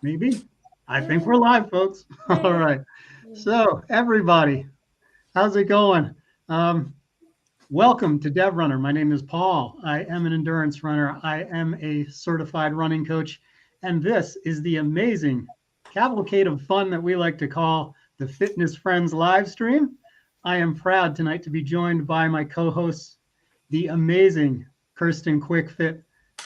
Maybe. I think we're live, folks. All right. So, everybody, how's it going? Um, Welcome to DevRunner. My name is Paul. I am an endurance runner. I am a certified running coach. And this is the amazing cavalcade of fun that we like to call the Fitness Friends Livestream. I am proud tonight to be joined by my co-hosts, the amazing Kirsten Quickfit,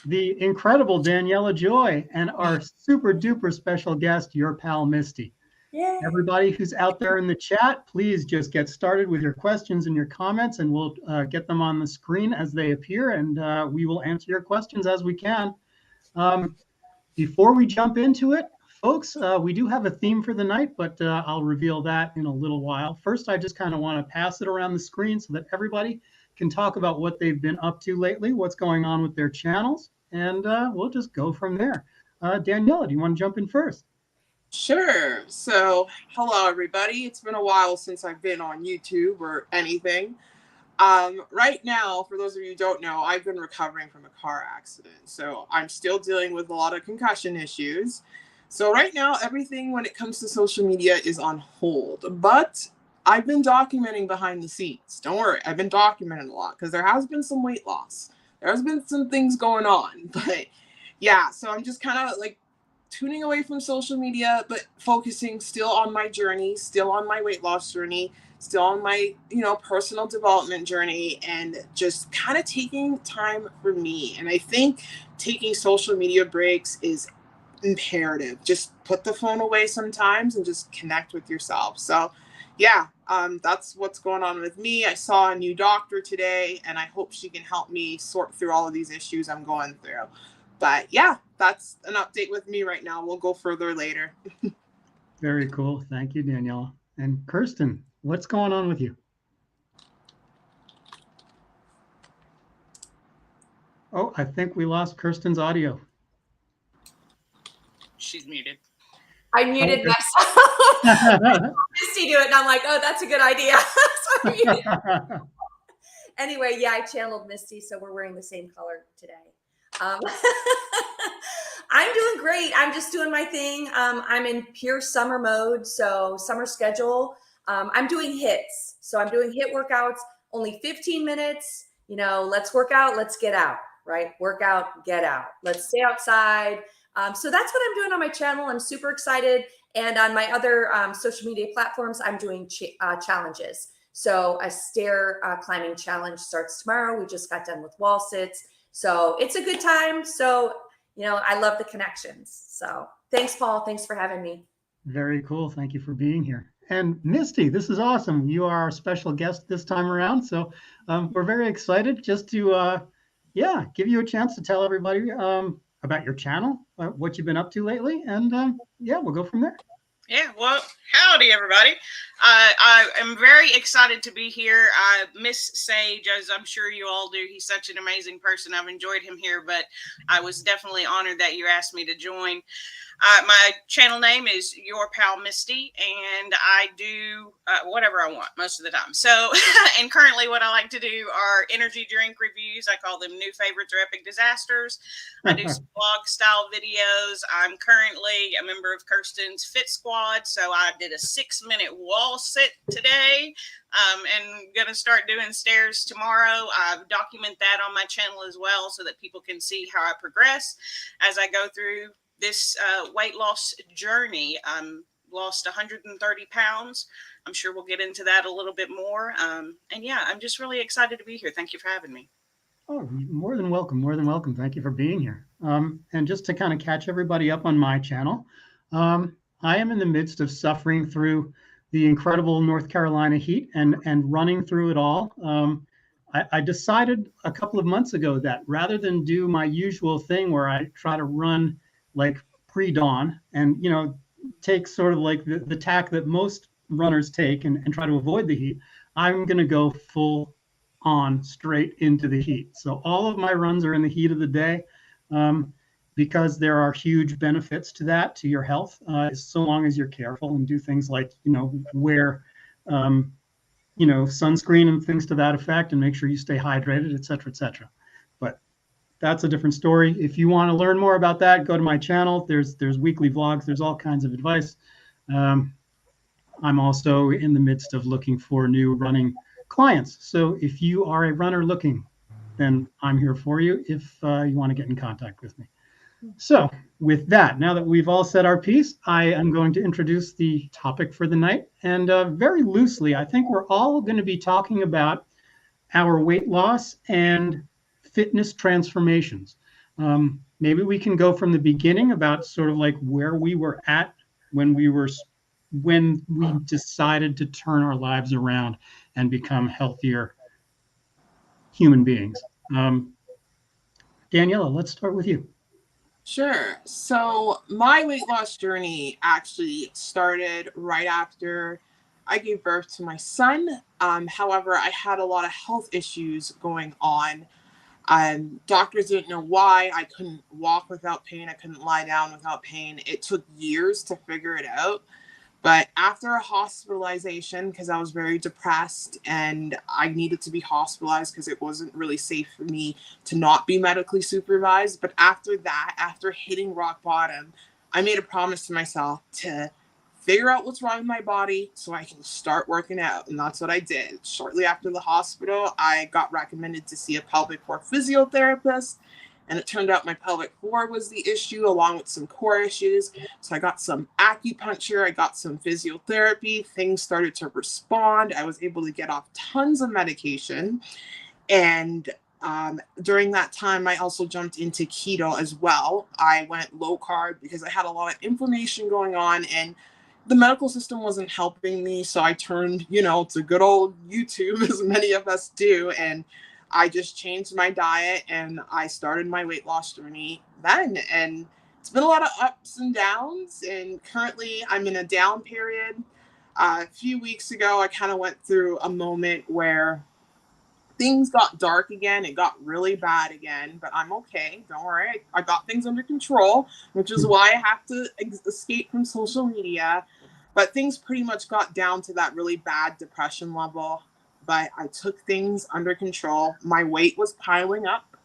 the incredible Daniella Joy, and our super duper special guest, your pal Misty. Yay. Everybody who's out there in the chat, please just get started with your questions and your comments, and we'll get them on the screen as they appear, and we will answer your questions as we can. Before we jump into it, folks, we do have a theme for the night, but I'll reveal that in a little while. First, I just kind of want to pass it around the screen so that everybody can talk about what they've been up to lately, what's going on with their channels, and we'll just go from there. Daniella, do you want to jump in first? Sure. So, hello everybody. It's been a while since I've been on YouTube or anything. Right now, for those of you who don't know, I've been recovering from a car accident. So I'm still dealing with a lot of concussion issues. So right now, everything when it comes to social media is on hold. But I've been documenting behind the scenes. Don't worry, I've been documenting a lot because there has been some weight loss. There has been some things going on. But yeah, so I'm just kind of like tuning away from social media, but focusing still on my journey, still on my weight loss journey, still on my, personal development journey, and just kind of taking time for me. And I think taking social media breaks is imperative. Just put the phone away sometimes and just connect with yourself. So yeah, that's what's going on with me. I saw a new doctor today, and I hope she can help me sort through all of these issues I'm going through. But yeah, that's an update with me right now. We'll go further later. Very cool. Thank you, Danielle. And Kirsten, what's going on with you? Oh, I think we lost Kirsten's audio. She's muted. I muted myself. Misty do it, and I'm like, oh, that's a good idea. Anyway, yeah, I channeled Misty, so we're wearing the same color today. I'm doing great. I'm just doing my thing. I'm in pure summer mode, so summer schedule. I'm doing hits. So I'm doing hit workouts, only 15 minutes. Let's work out, let's get out, right? Work out, get out. Let's stay outside. So that's what I'm doing on my channel. I'm super excited. And on my other social media platforms, I'm doing challenges. So a stair climbing challenge starts tomorrow. We just got done with wall sits. So it's a good time. So, I love the connections. So thanks, Paul. Thanks for having me. Very cool. Thank you for being here. And Misty, this is awesome. You are our special guest this time around. So we're very excited just to, give you a chance to tell everybody about your channel, what you've been up to lately. And we'll go from there. Yeah, well, howdy, everybody. I am very excited to be here. I miss Sage, as I'm sure you all do. He's such an amazing person. I've enjoyed him here, but I was definitely honored that you asked me to join. My channel name is Your Pal Misty, and I do whatever I want most of the time. So, and currently what I like to do are energy drink reviews. I call them new favorites or epic disasters. I do some vlog style videos. I'm currently a member of Kirsten's Fit Squad, so I did a 6-minute wall sit today. And going to start doing stairs tomorrow. I document that on my channel as well so that people can see how I progress as I go through this weight loss journey. Lost 130 pounds. I'm sure we'll get into that a little bit more. And yeah, I'm just really excited to be here. Thank you for having me. Oh, more than welcome. More than welcome. Thank you for being here. And just to kind of catch everybody up on my channel, I am in the midst of suffering through the incredible North Carolina heat and running through it all. I decided a couple of months ago that rather than do my usual thing where I try to run like pre-dawn and, take sort of like the tack that most runners take and try to avoid the heat, I'm going to go full on straight into the heat. So all of my runs are in the heat of the day because there are huge benefits to that, to your health, so long as you're careful and do things like, wear, sunscreen and things to that effect and make sure you stay hydrated, et cetera, et cetera. But that's a different story. If you want to learn more about that, go to my channel. There's weekly vlogs. There's all kinds of advice. I'm also in the midst of looking for new running clients. So if you are a runner looking, then I'm here for you if you want to get in contact with me. So with that, now that we've all said our piece, I am going to introduce the topic for the night. And very loosely, I think we're all going to be talking about our weight loss and fitness transformations. Maybe we can go from the beginning about sort of like where we were at when we decided to turn our lives around and become healthier human beings. Daniella, let's start with you. Sure. So my weight loss journey actually started right after I gave birth to my son. However, I had a lot of health issues going on. Doctors didn't know why. I couldn't walk without pain. I couldn't lie down without pain. It took years to figure it out. But after a hospitalization, because I was very depressed and I needed to be hospitalized because it wasn't really safe for me to not be medically supervised. But after that, after hitting rock bottom, I made a promise to myself to figure out what's wrong with my body so I can start working out. And that's what I did. Shortly after the hospital, I got recommended to see a pelvic floor physiotherapist. And it turned out my pelvic floor was the issue, along with some core issues. So I got some acupuncture, I got some physiotherapy. Things started to respond. I was able to get off tons of medication. And during that time, I also jumped into keto as well. I went low carb because I had a lot of inflammation going on and the medical system wasn't helping me. So I turned, to good old YouTube, as many of us do. And I just changed my diet and I started my weight loss journey then. And it's been a lot of ups and downs. And currently I'm in a down period. A few weeks ago, I kind of went through a moment where things got dark again. It got really bad again, but I'm okay. Don't worry. I got things under control, which is why I have to escape from social media. But things pretty much got down to that really bad depression level. But I took things under control. My weight was piling up,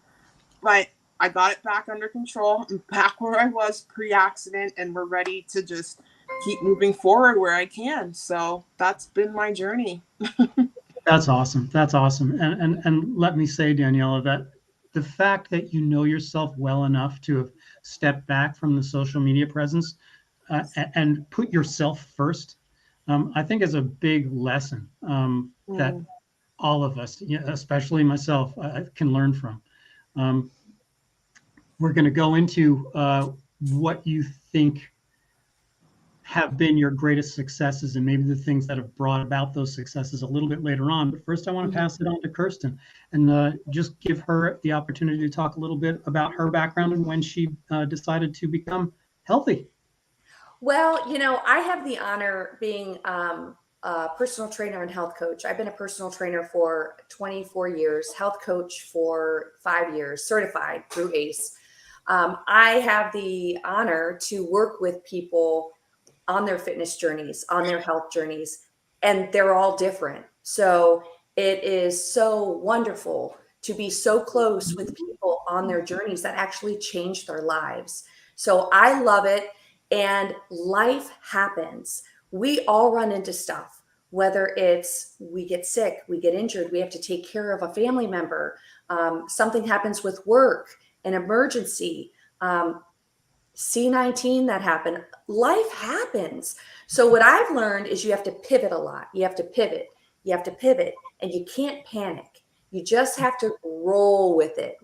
but I got it back under control. I'm back where I was pre-accident, and we're ready to just keep moving forward where I can. So that's been my journey. That's awesome. That's awesome. And let me say, Daniella, that the fact that you know yourself well enough to have stepped back from the social media presence and put yourself first, I think is a big lesson that all of us, especially myself, can learn from. We're going to go into what you think have been your greatest successes and maybe the things that have brought about those successes a little bit later on. But first, I want to pass it on to Kirsten and just give her the opportunity to talk a little bit about her background and when she decided to become healthy. Well, I have the honor being a personal trainer and health coach. I've been a personal trainer for 24 years, health coach for 5 years, certified through ACE. I have the honor to work with people on their fitness journeys, on their health journeys, and they're all different. So it is so wonderful to be so close with people on their journeys that actually change their lives. So I love it. And life happens. We all run into stuff, whether it's we get sick, we get injured, we have to take care of a family member, something happens with work, an emergency, C-19 that happened. Life happens. So what I've learned is you have to pivot a lot. You have to pivot. And you can't panic. You just have to roll with it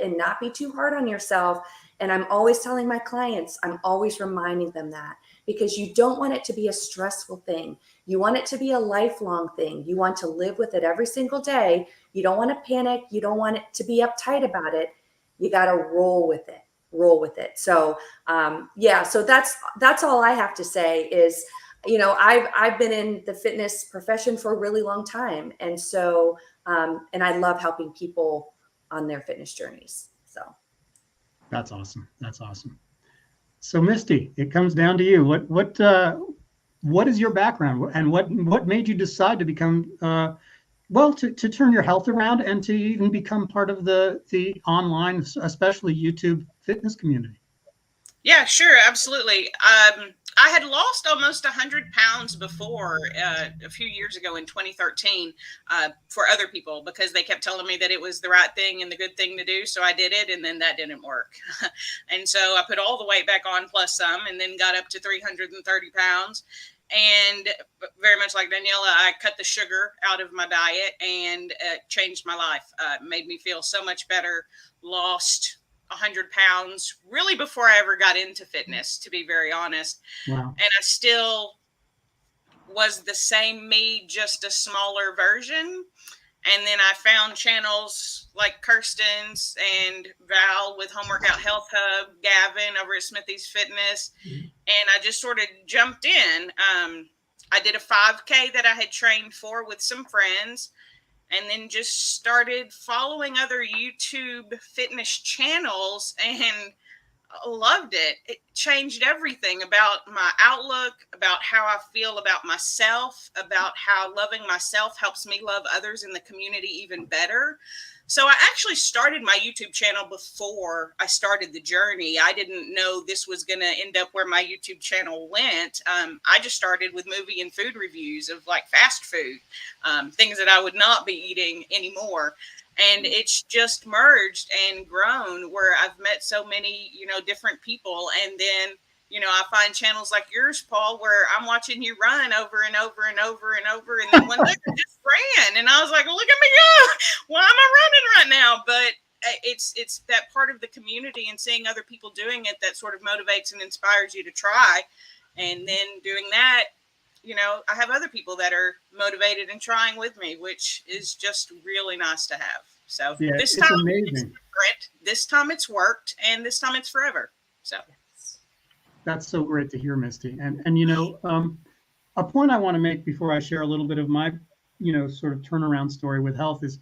and not be too hard on yourself. And I'm always telling my clients, I'm always reminding them that, because you don't want it to be a stressful thing. You want it to be a lifelong thing. You want to live with it every single day. You don't want to panic. You don't want it to be uptight about it. You got to roll with it. So, so that's all I have to say is, I've been in the fitness profession for a really long time. And so, and I love helping people on their fitness journeys. So. That's awesome. So Misty, it comes down to you. What is your background and what made you decide to become well, to turn your health around and to even become part of the online, especially YouTube fitness community. Yeah, sure, absolutely. I had lost almost 100 pounds before a few years ago in 2013 for other people because they kept telling me that it was the right thing and the good thing to do. So I did it, and then that didn't work. And so I put all the weight back on plus some, and then got up to 330 pounds. And very much like Daniella, I cut the sugar out of my diet and changed my life. Made me feel so much better. Lost 100 pounds really before I ever got into fitness, to be very honest. Wow. And I still was the same me, just a smaller version. And then I found channels like Kirsten's and Val with Home Workout Health Hub, Gavin over at Smithy's Fitness. And I just sort of jumped in. I did a 5K that I had trained for with some friends, and then just started following other YouTube fitness channels and loved it. It changed everything about my outlook, about how I feel about myself, about how loving myself helps me love others in the community even better. So I actually started my YouTube channel before I started the journey. I didn't know this was going to end up where my YouTube channel went. I just started with movie and food reviews of like fast food, things that I would not be eating anymore. And it's just merged and grown where I've met so many, different people. And then, I find channels like yours, Paul, where I'm watching you run over and over and over and over. And then one day I just ran and I was like, look at me go. Why am I running right now? But it's that part of the community and seeing other people doing it that sort of motivates and inspires you to try. And then doing that, I have other people that are motivated and trying with me, which is just really nice to have. So yeah, this it's time amazing. it's different. This time it's worked, and this time it's forever. So that's so great to hear, Misty. And a point I want to make before I share a little bit of my, sort of turnaround story with health is,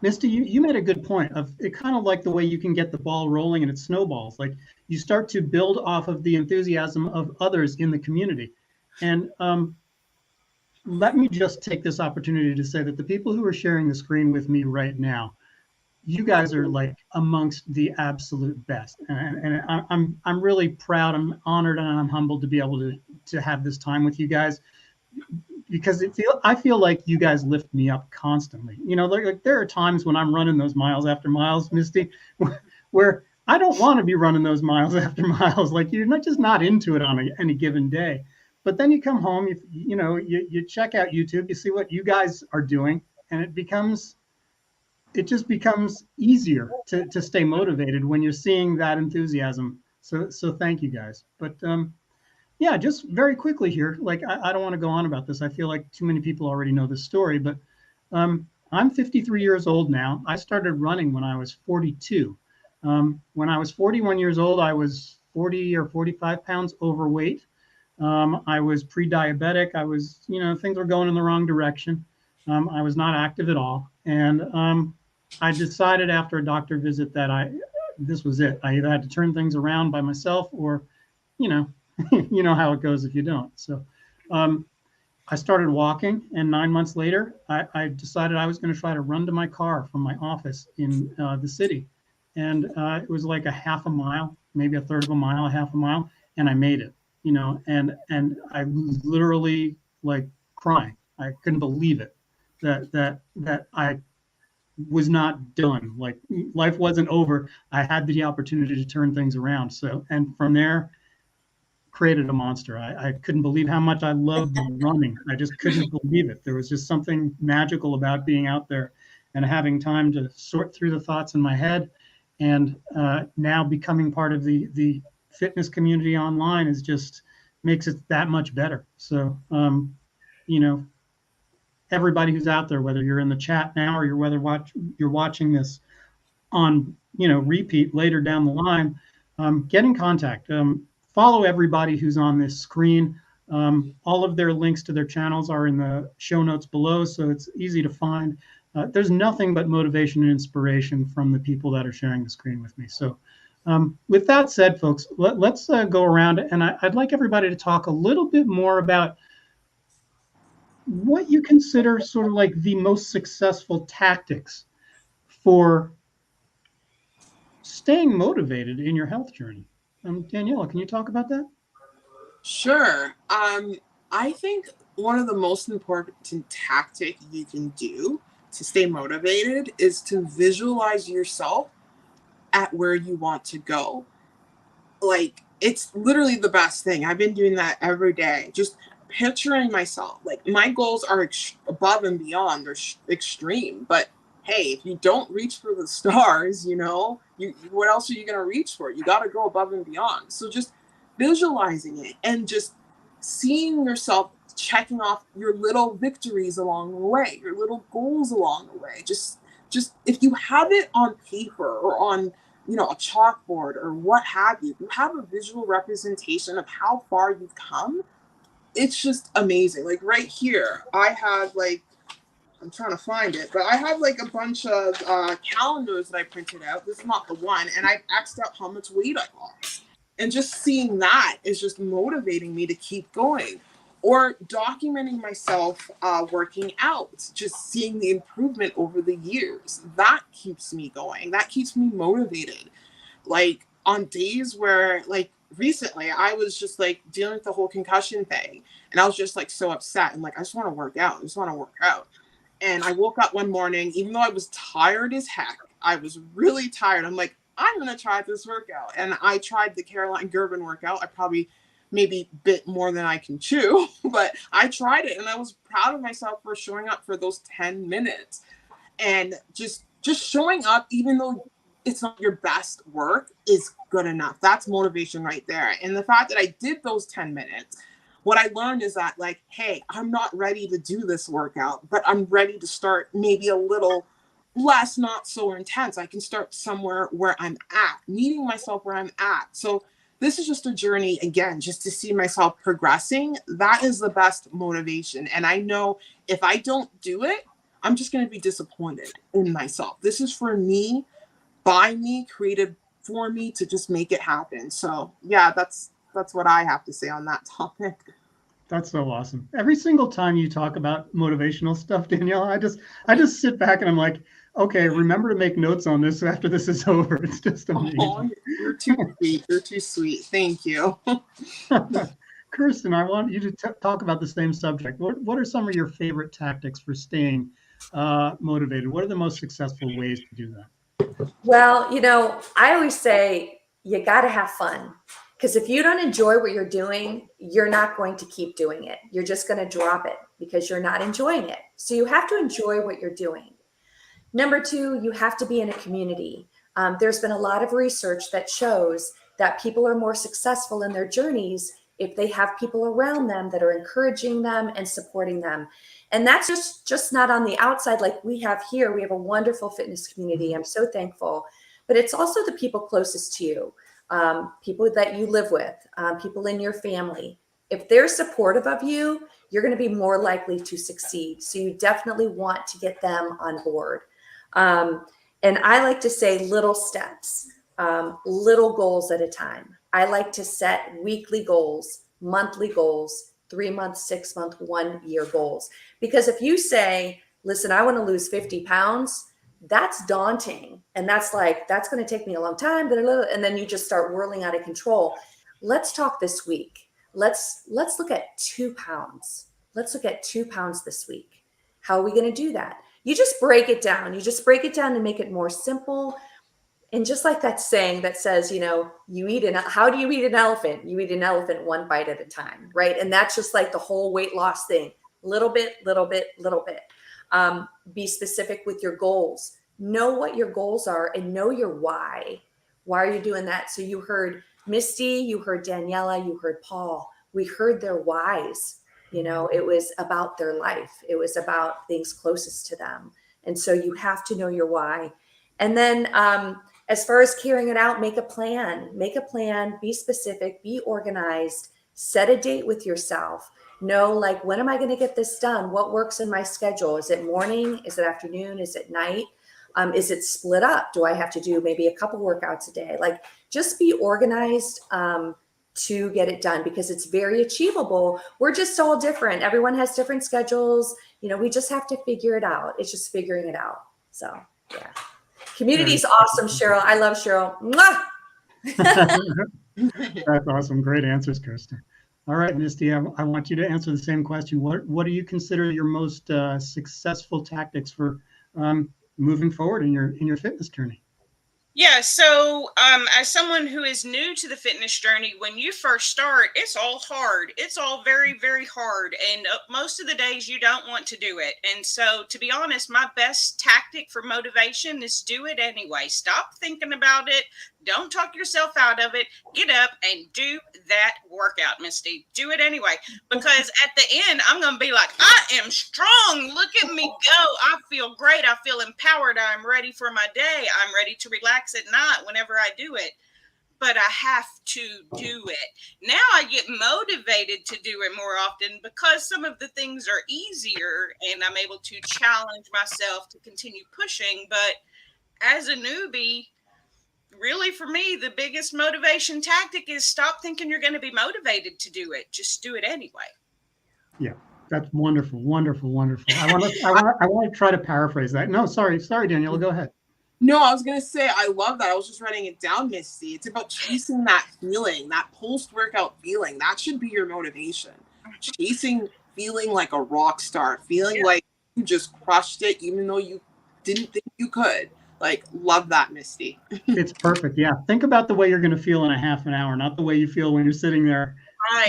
Misty, you made a good point of it, kind of like the way you can get the ball rolling and it snowballs. Like you start to build off of the enthusiasm of others in the community. And let me just take this opportunity to say that the people who are sharing the screen with me right now, you guys are like amongst the absolute best. And I'm really proud, I'm honored, and I'm humbled to be able to have this time with you guys, because I feel like you guys lift me up constantly. Like there are times when I'm running those miles after miles, Misty, where I don't want to be running those miles after miles. Like you're not into it on any given day. But then you come home, you check out YouTube, you see what you guys are doing, and it just becomes easier to stay motivated when you're seeing that enthusiasm. So thank you guys. But yeah, just very quickly here, like I don't want to go on about this. I feel like too many people already know this story, but I'm 53 years old now. I started running when I was 42. When I was 41 years old, I was 40 or 45 pounds overweight. I was pre-diabetic. I was, things were going in the wrong direction. I was not active at all. And I decided after a doctor visit that this was it. I either had to turn things around by myself or, you know how it goes if you don't. So I started walking, and 9 months later, I decided I was going to try to run to my car from my office in the city. And it was like a half a mile, maybe a third of a mile, a half a mile, and I made it. And I was literally like crying. I couldn't believe it that I was not done. Like life wasn't over. I had the opportunity to turn things around. So, and from there, created a monster. I couldn't believe how much I loved running. I just couldn't believe it. There was just something magical about being out there and having time to sort through the thoughts in my head. And now becoming part of the fitness community online is just makes it that much better. So, everybody who's out there, whether you're in the chat now or you're watching this on, repeat later down the line, get in contact. Follow everybody who's on this screen. All of their links to their channels are in the show notes below, so it's easy to find. There's nothing but motivation and inspiration from the people that are sharing the screen with me. So with that said, folks, let's go around, and I'd like everybody to talk a little bit more about what you consider sort of like the most successful tactics for staying motivated in your health journey. Daniella, can you talk about that? Sure. I think one of the most important tactic you can do to stay motivated is to visualize yourself at where you want to go. Like, it's literally the best thing. I've been doing that every day. Just picturing myself. Like, my goals are above and beyond. They're extreme. But hey, if you don't reach for the stars, what else are you going to reach for? You got to go above and beyond. So just visualizing it and just seeing yourself checking off your little victories along the way, your little goals along the way. Just if you have it on paper or on a chalkboard or what have you, you have a visual representation of how far you've come. It's just amazing. Like right here, I have I'm trying to find it, but I have a bunch of calendars that I printed out. This is not the one. And I X'd out how much weight I lost. And just seeing that is just motivating me to keep going. Or documenting myself working out, just seeing the improvement over the years. That keeps me going. That keeps me motivated. Like on days where, recently, I was just dealing with the whole concussion thing. And I was just so upset. And I just want to work out. I just want to work out. And I woke up one morning, even though I was tired as heck, I was really tired. I'm like, I'm going to try this workout. And I tried the Caroline Gervin workout. I probably maybe bit more than I can chew, but I tried it and I was proud of myself for showing up for those 10 minutes. And just showing up, even though it's not your best work, is good enough. That's motivation right there. And the fact that I did those 10 minutes, what I learned is that hey, I'm not ready to do this workout, but I'm ready to start maybe a little less, not so intense. I can start somewhere where I'm at, meeting myself where I'm at. So this is just a journey, again, just to see myself progressing. That is the best motivation. And I know if I don't do it, I'm just going to be disappointed in myself. This is for me, by me, created for me to just make it happen. So yeah, that's what I have to say on that topic. That's so awesome. Every single time you talk about motivational stuff, Danielle, I just sit back and I'm like, okay, remember to make notes on this after this is over. It's just amazing. Oh, you're too sweet. You're too sweet. Thank you. Kirsten, I want you to talk about the same subject. What are some of your favorite tactics for staying motivated? What are the most successful ways to do that? Well, I always say you got to have fun. Because if you don't enjoy what you're doing, you're not going to keep doing it. You're just going to drop it because you're not enjoying it. So you have to enjoy what you're doing. Number two, you have to be in a community. There's been a lot of research that shows that people are more successful in their journeys if they have people around them that are encouraging them and supporting them. And that's just not on the outside like we have here. We have a wonderful fitness community. I'm so thankful. But it's also the people closest to you. People that you live with, people in your family. If they're supportive of you, you're going to be more likely to succeed. So you definitely want to get them on board. And I like to say little steps, little goals at a time. I like to set weekly goals, monthly goals, 3 month, 6 month, 1 year goals. Because if you say, listen, I want to lose 50 pounds, that's daunting. And that's going to take me a long time. And then you just start whirling out of control. Let's talk this week. Let's look at 2 pounds. Let's look at 2 pounds this week. How are we going to do that? You just break it down. You just break it down and make it more simple. And just like that saying that says, how do you eat an elephant? You eat an elephant one bite at a time, right? And that's just like the whole weight loss thing. Little bit, little bit, little bit. Be specific with your goals. Know what your goals are and know your why. Why are you doing that? So you heard Misty, you heard Daniella, you heard Paul. We heard their whys. It was about their life. It was about things closest to them. And so you have to know your why. And then as far as carrying it out, make a plan, be specific, be organized, set a date with yourself. Know, when am I going to get this done? What works in my schedule? Is it morning? Is it afternoon? Is it night? Is it split up? Do I have to do maybe a couple workouts a day? Just be organized to get it done because it's very achievable. We're just all different. Everyone has different schedules. You know, we just have to figure it out. It's just figuring it out. So yeah. Community is awesome, Cheryl. I love Cheryl. Mwah! That's awesome. Great answers, Kirsten. All right, Misty, I want you to answer the same question. What do you consider your most successful tactics for moving forward in your fitness journey? Yeah, so as someone who is new to the fitness journey, when you first start, it's all hard. It's all very, very hard. And most of the days you don't want to do it. And so, to be honest, my best tactic for motivation is do it anyway. Stop thinking about it. Don't talk yourself out of it. Get up and do that workout, Misty. Do it anyway. Because at the end, I'm going to be like, I am strong. Look at me go. I feel great. I feel empowered. I'm ready for my day. I'm ready to relax at night whenever I do it. But I have to do it. Now I get motivated to do it more often because some of the things are easier and I'm able to challenge myself to continue pushing. But as a newbie, really, for me, the biggest motivation tactic is stop thinking you're going to be motivated to do it. Just do it anyway. Yeah, that's wonderful, wonderful, wonderful. I want to try to paraphrase that. No, sorry, Daniella, go ahead. No, I was going to say, I love that. I was just writing it down, Misty. It's about chasing that feeling, that post-workout feeling. That should be your motivation. Chasing feeling like a rock star, feeling like you just crushed it, even though you didn't think you could. Like, love that, Misty. It's perfect. Yeah. Think about the way you're going to feel in a half an hour, not the way you feel when you're sitting there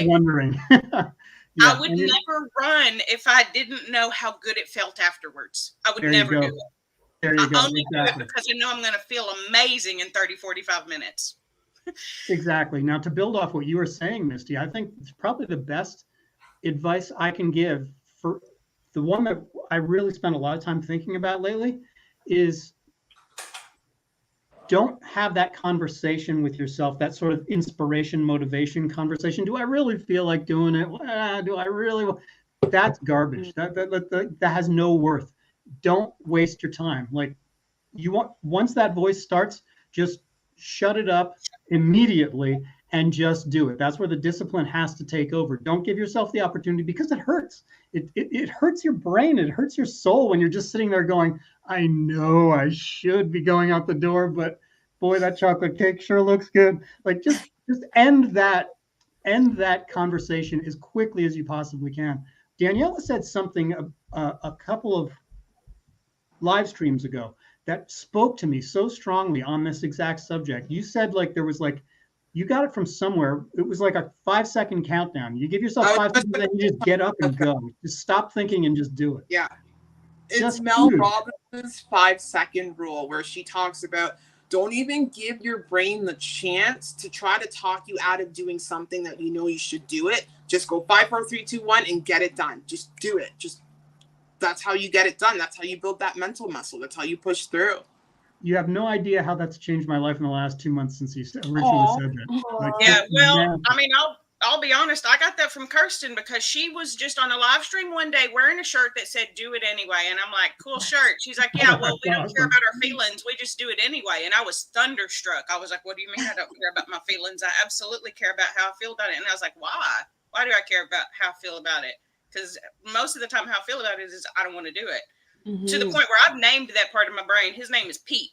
wondering. I would never run if I didn't know how good it felt afterwards. I would never do it. There you go. Only do it because I know I'm going to feel amazing in 30, 45 minutes. Exactly. Now, to build off what you were saying, Misty, I think it's probably the best advice I can give for the one that I really spent a lot of time thinking about lately is don't have that conversation with yourself, that sort of inspiration, motivation conversation. Do I really feel like doing it? Do I really? That's garbage. That has no worth. Don't waste your time. Like once that voice starts, just shut it up immediately and just do it. That's where the discipline has to take over. Don't give yourself the opportunity because it hurts. It hurts your brain. It hurts your soul when you're just sitting there going, I know I should be going out the door, but boy, that chocolate cake sure looks good. Like just end that conversation as quickly as you possibly can. Daniella said something a couple of live streams ago that spoke to me so strongly on this exact subject. You said like there was like, you got it from somewhere. It was like a 5-second countdown. You give yourself 5 seconds, then you just get up and go. Just stop thinking and just do it. Yeah. It's Mel Robbins' 5-second rule where she talks about don't even give your brain the chance to try to talk you out of doing something that you know you should do it. Just go 5, 4, 3, 2, 1 and get it done. Just do it. That's how you get it done. That's how you build that mental muscle. That's how you push through. You have no idea how that's changed my life in the last 2 months since you originally said that. Like, yeah, well, I mean, I'll be honest. I got that from Kirsten because she was just on a live stream one day wearing a shirt that said "Do it anyway," and I'm like, "Cool shirt." She's like, "Yeah, well, we don't care about our feelings. We just do it anyway." And I was thunderstruck. I was like, "What do you mean I don't care about my feelings? I absolutely care about how I feel about it." And I was like, "Why? Why do I care about how I feel about it?" Because most of the time, how I feel about it is I don't want to do it. Mm-hmm. To the point where I've named that part of my brain. His name is Pete,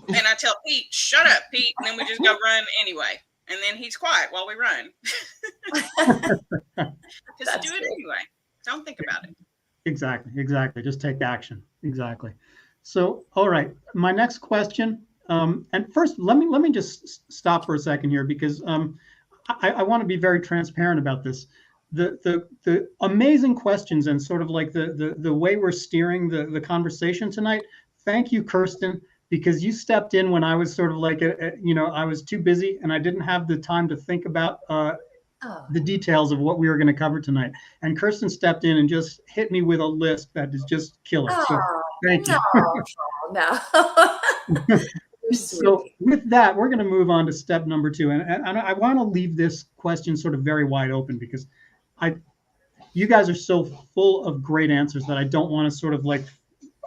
and I tell Pete, "Shut up, Pete," and then we just go run anyway. And then he's quiet while we run. Just do it anyway. Don't think about it. Exactly. Just take action. Exactly. So, all right. My next question. And first, let me just stop for a second here because I want to be very transparent about this. The amazing questions and sort of like the way we're steering the conversation tonight. Thank you, Kirsten. Because you stepped in when I was sort of like, I was too busy and I didn't have the time to think about the details of what we were going to cover tonight. And Kirsten stepped in and just hit me with a list that is just killer. So thank you. No. So with that, we're going to move on to step number 2. And I want to leave this question sort of very wide open because you guys are so full of great answers that I don't want to sort of like,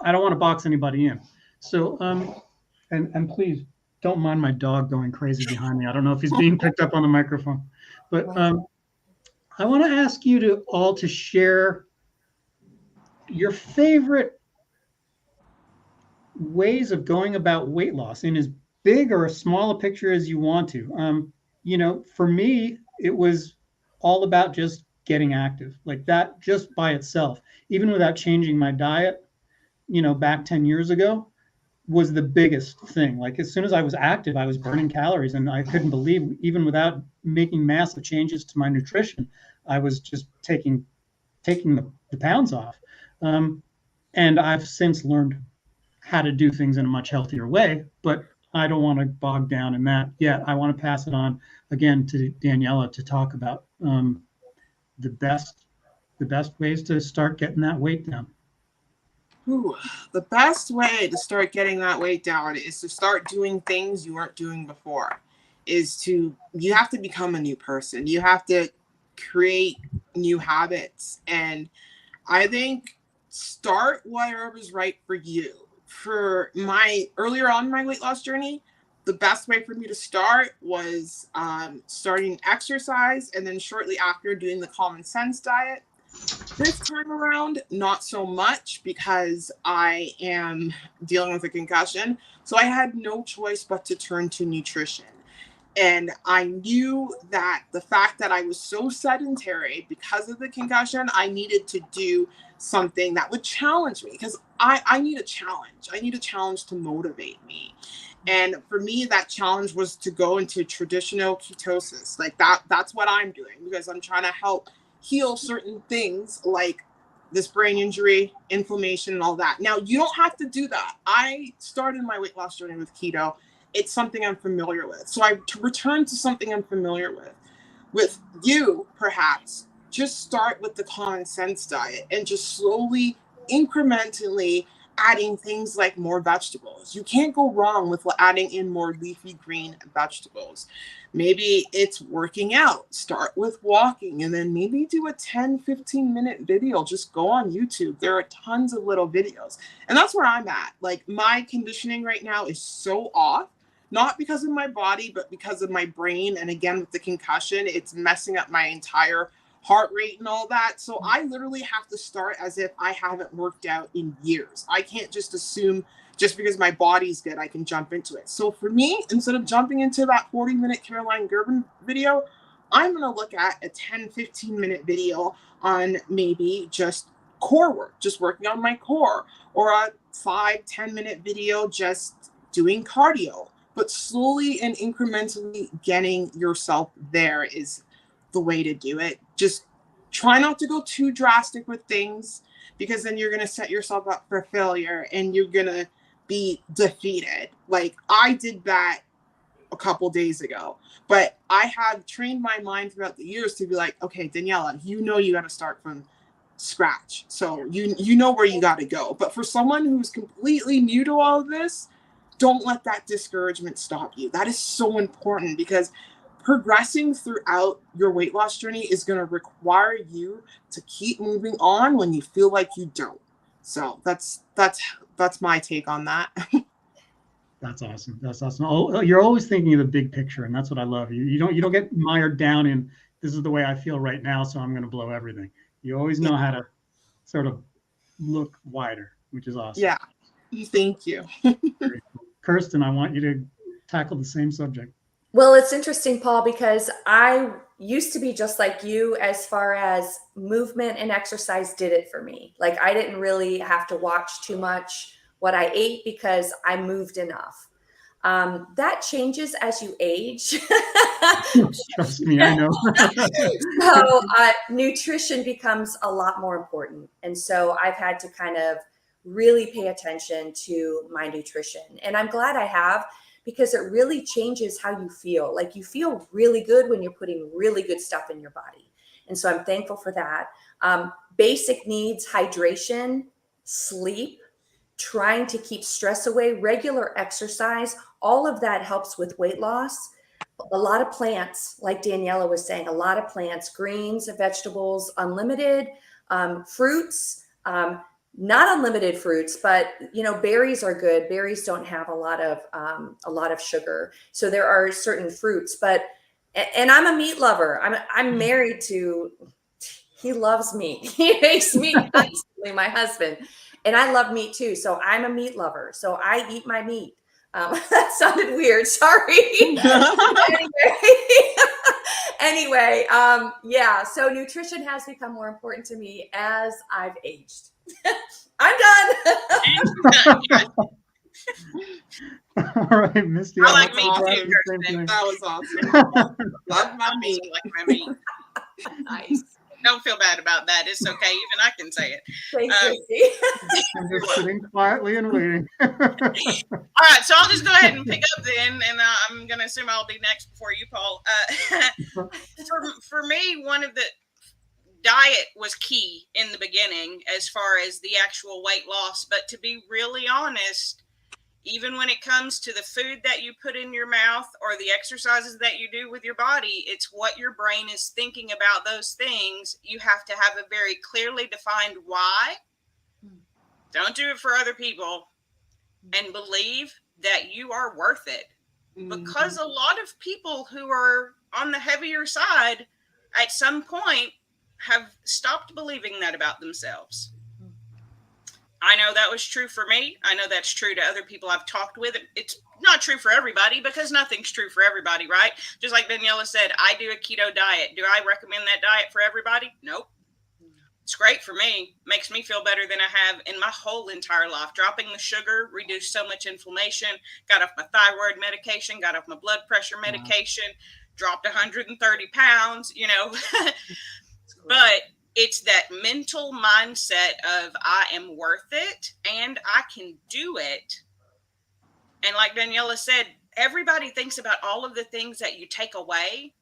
I don't want to box anybody in. So, and please don't mind my dog going crazy behind me. I don't know if he's being picked up on the microphone, but I want to ask you to all to share your favorite ways of going about weight loss in as big or as small a picture as you want to. For me, it was all about just getting active, like that just by itself, even without changing my diet, back 10 years ago was the biggest thing. Like as soon as I was active, I was burning calories, and I couldn't believe, even without making massive changes to my nutrition, I was just taking the pounds off. And I've since learned how to do things in a much healthier way, but I don't want to bog down in that yet. I want to pass it on again to Daniella to talk about the best ways to start getting that weight down. Ooh, the best way to start getting that weight down is to start doing things you weren't doing before. You have to become a new person. You have to create new habits. And I think start whatever's right for you. For earlier on in my weight loss journey, the best way for me to start was starting exercise, and then shortly after doing the common sense diet. This time around, not so much, because I am dealing with a concussion. So I had no choice but to turn to nutrition. And I knew that the fact that I was so sedentary because of the concussion, I needed to do something that would challenge me, because I need a challenge. I need a challenge to motivate me. And for me, that challenge was to go into traditional ketosis. Like that's what I'm doing, because I'm trying to help heal certain things like this brain injury, inflammation, and all that. Now, you don't have to do that. I started my weight loss journey with keto. It's something I'm familiar with. So I return to something I'm familiar with. With you, perhaps, just start with the common sense diet and just slowly, incrementally adding things like more vegetables. You can't go wrong with adding in more leafy green vegetables. Maybe it's working out. Start with walking, and then maybe do a 10-15 minute video. Just go on YouTube. There are tons of little videos. And that's where I'm at. Like, my conditioning right now is so off, not because of my body, but because of my brain. And again, with the concussion, it's messing up my entire heart rate and all that. So I literally have to start as if I haven't worked out in years. I can't just assume just because my body's good, I can jump into it. So for me, instead of jumping into that 40-minute Caroline Gerben video, I'm going to look at a 10-15 minute video on maybe just core work, just working on my core, or a 5-10 minute video just doing cardio. But slowly and incrementally getting yourself there is the way to do it. Just try not to go too drastic with things, because then you're going to set yourself up for failure and you're going to be defeated. Like I did that a couple days ago, but I have trained my mind throughout the years to be like, okay, Daniella, you got to start from scratch. So you know where you got to go. But for someone who's completely new to all of this, don't let that discouragement stop you. That is so important, because progressing throughout your weight loss journey is going to require you to keep moving on when you feel like you don't. So that's my take on that. That's awesome. That's awesome. Oh, you're always thinking of the big picture, and that's what I love. You don't get mired down in, this is the way I feel right now, so I'm going to blow everything. You always know how to sort of look wider, which is awesome. Yeah. Thank you. Kirsten, I want you to tackle the same subject. Well, it's interesting, Paul, because I used to be just like you as far as movement and exercise did it for me. Like I didn't really have to watch too much what I ate because I moved enough. That changes as you age. Trust me, I know. So nutrition becomes a lot more important. And so I've had to kind of really pay attention to my nutrition. And I'm glad I have, because it really changes how you feel. Like you feel really good when you're putting really good stuff in your body. And so I'm thankful for that. Basic needs, hydration, sleep, trying to keep stress away, regular exercise, all of that helps with weight loss. A lot of plants, like Daniella was saying, a lot of plants, greens, vegetables, unlimited, fruits, not unlimited fruits, but you know, berries are good. Berries don't have a lot of sugar, so there are certain fruits. But and I'm a meat lover. I'm married to. He loves meat. He makes meat constantly. My husband, and I love meat too. So I'm a meat lover. So I eat my meat. That sounded weird. Sorry. Anyway, yeah. So nutrition has become more important to me as I've aged. I'm done. All right, Misty. I like meat too, Kirsten. That was awesome. Love my meat. Like my meat. Nice. Don't feel bad about that. It's okay. Even I can say it. Thanks, Misty. I'm just sitting quietly and waiting. All right, so I'll just go ahead and pick up then, and I'm going to assume I'll be next before you, Paul. For me, one of the diet was key in the beginning as far as the actual weight loss. But to be really honest, even when it comes to the food that you put in your mouth or the exercises that you do with your body, it's what your brain is thinking about those things. You have to have a very clearly defined why. Don't do it for other people, and believe that you are worth it. Because a lot of people who are on the heavier side at some point have stopped believing that about themselves. I know that was true for me. I know that's true to other people I've talked with. It's not true for everybody because nothing's true for everybody, right? Just like Daniella said, I do a keto diet. Do I recommend that diet for everybody? Nope. It's great for me. Makes me feel better than I have in my whole entire life. Dropping the sugar reduced so much inflammation, got off my thyroid medication, got off my blood pressure medication, dropped 130 pounds, you know. But it's that mental mindset of I am worth it and I can do it. And like Daniella said, everybody thinks about all of the things that you take away.